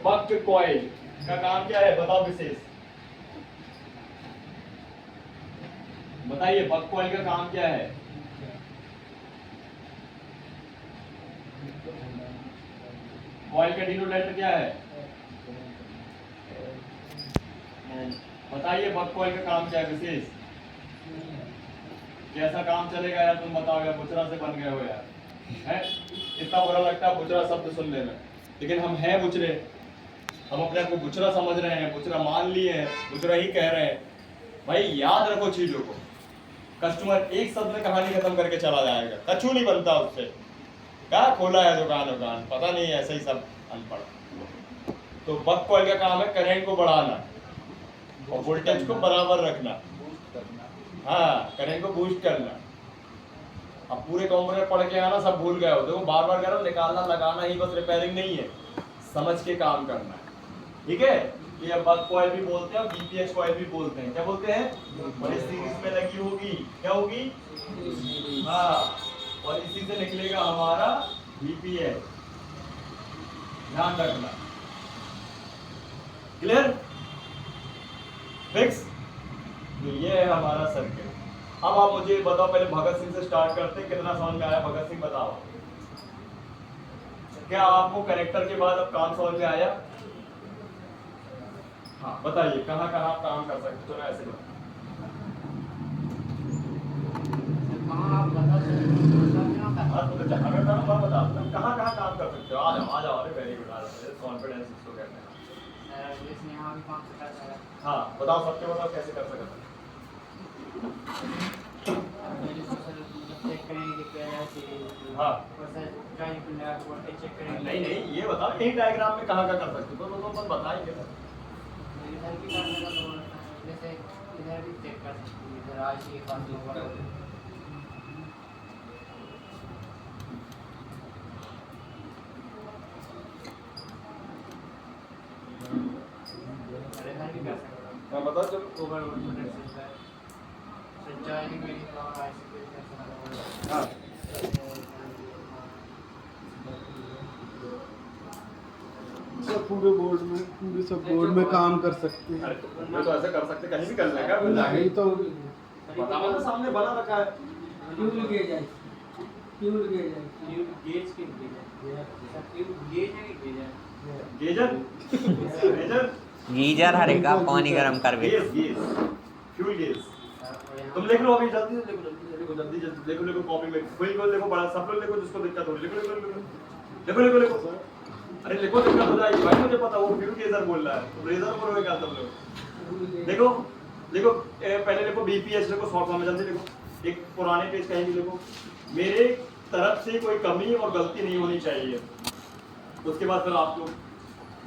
बक कॉइल का काम क्या है बताओ विशेष, बताइए बक कॉइल का काम क्या है? कॉइल का डिनोमिनेटर क्या है? बताइए बक कॉइल का काम क्या है विशेष? कैसा काम चलेगा यार, तुम बताओ यार, बुचरा से बन गए हो यार, है? इतना बुरा लगता है बुचरा शब्द सुनने में, लेकिन हम हैं बुचरे, हम अपने आप को बुचरा समझ रहे हैं, बुचरा मान लिए हैं, बुचरा ही कह रहे हैं। भाई याद रखो चीजों को। कस्टमर एक शब्द में कहानी खत्म करके चला जाएगा, कछु नहीं बनता उससे। क्या खोला है दुकान पता नहीं, ऐसे ही सब अनपढ़। तो बक कॉइल का काम है करंट को बढ़ाना और वोल्टेज को बराबर रखना। हाँ, करंट को बूस्ट करना। अब पूरे कॉम्पोनेंट में पढ़ के आना सब भूल गए हो, देखो बार बार कह रहा हूं, निकालना लगाना ही बस रिपेयरिंग नहीं है, समझ के काम करना है। ठीक है? ये बक कॉइल भी बोलते हैं और VPH कॉइल भी बोलते हैं। क्या बोलते हैं? और इस सीरीज में लगी होगी, क्या होगी? हाँ, और इसी से निकलेगा हमारा VPH। ध्यान रखना। क्लियर? फिक्स? तो ये है हमारा सर्किट। अब आप मुझे बताओ, पहले भगत सिंह से स्टार्ट करते हैं, कितना समझ में आया भगत सिंह बताओ। क्या आपको कनेक्टर के बाद अब काम समझ में आया? हाँ बताइए, कहाँ कहाँ आप काम कर सकते हो? ऐसे कहाँ आप बता सकते हाँ तो जहाँ का काम मैं बताता हूँ, कहाँ कहाँ काम कर सकते हो? आ जाओ। अरे वेरी गुड, आ जाओ। कॉन्फिडेंस इसको कहते हैं। जैसे यहाँ भी काम करता है। हाँ बताओ, सबके बताओ कैसे कर सकते हो? चेक करेंगे हाँ चेक करेंगे। नहीं नहीं, ये बताओ एक डायग्राम में कहाँ कहाँ कर सकते हो? तो तुम बताएंगे ना। इधर भी करने का तो जैसे इधर भी चेक कर सकते हैं। इधर आज ये काम होगा। मैं बताओ चलो। ओवर चार्जिंग में हाँ पूरे बोर्ड में, पूरे सब बोर्ड में काम कर सकते हैं। अरे तो तो ऐसे कर सकते, कहीं भी कर लेगा। नहीं तो बताओ ना, सामने बना रखा है। फ्यूल गेज है, फ्यूल गेज है। गेज के गेज है कि गेज है? गीजर गीजर गीजर हरे का पानी गर्म कर बे। Gas gas fuel gas. तुम लिख लो अभी, जल्दी से लिखो, जल्दी लिखो, लिखो कॉपी में। कोई को लिखो, बड़ा सब लोग लिखो जिसको दिक्कत हो। लिखो लिखो लिखो लिखो लिखो लिखो। अरे लिखो, दिक्कत हो जाएगी भाई, मुझे पता वो फ्यूल गैसर बोल रहा है, तो रेजर बोलोगे क्या तुम लोग? लिखो लिखो, पहले लिखो VPH, लिखो शॉर्ट फॉर्म में, जल्दी लिखो। एक पुराने पेज कहीं भी लिखो। मेरे तरफ से कोई कमी और गलती नहीं होनी चाहिए। उसके बाद फिर आप लोग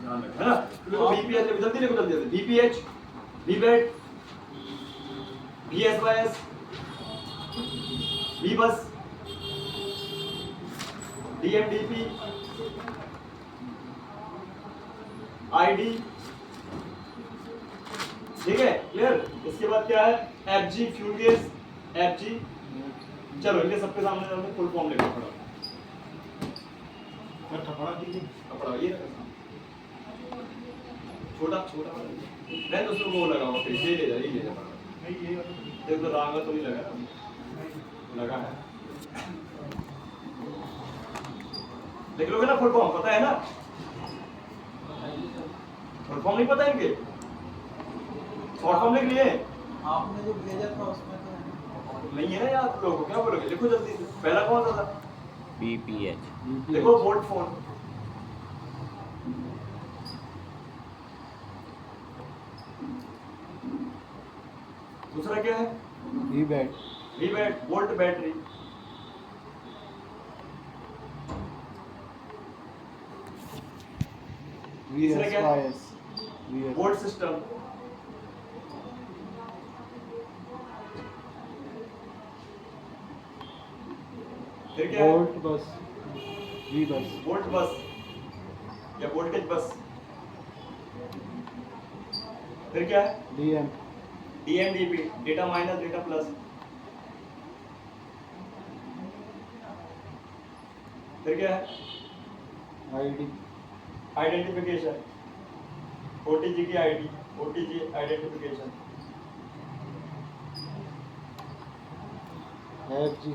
ध्यान रखें, है ना? लिखो VPH, लिखो जल्दी, लिखो जल्दी जल्दी। VPH, VBET, VSYS, VBUS, DMDP, ID। ठीक है, क्लियर? इसके बाद क्या है? FG fuel gas, FG। चलो इनके सबके सामने हमने फुल फॉर्म लिखा पड़ा। मैं ठपड़ा दी कपड़ा ये छोटा छोटा नहीं, दूसरों को लगा हुआ, फिर ये ले जा, ये ले जा। नहीं ये देख तो रांगा तो नहीं लगा, लगा है। देख लोगे ना फुल फॉर्म, पता है ना? फुल फॉर्म नहीं पता इनके? शॉर्ट फॉर्म लिख लिए? आपने जो भेजा था उसमें तो नहीं है ना याद लोगों को, क्या बोलोगे? लिखो जल्दी से। पहला कौन सा था? VPH। देखो volt phone. V bat volt battery. तीसरा क्या है? Volt system. फिर क्या है? वोल्ट बस, वी बस, वोल्ट बस या वोल्टेज बस। फिर क्या है? DM, DMDP, data minus data plus. फिर क्या है? आईडी, आइडेंटिफिकेशन, ओटीजी की आईडी, ओटीजी आइडेंटिफिकेशन। एफजी,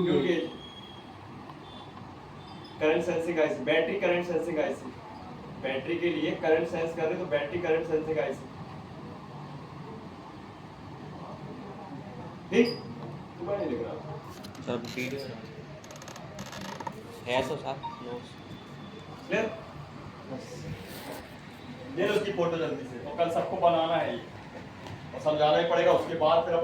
यूकेज, current sensing IC, battery current sensing IC. Battery के लिए करंट सेंस कर रहे तो बैटरी करंट सेंसिंग आईसी। ठीक, तुम्हारा नहीं लिख रहा सब वीडियो है तो साथ क्लियर? ले लो उसकी फोटो जल्दी से, और कल सबको बनाना है ये और समझाना ही पड़ेगा उसके बाद फिर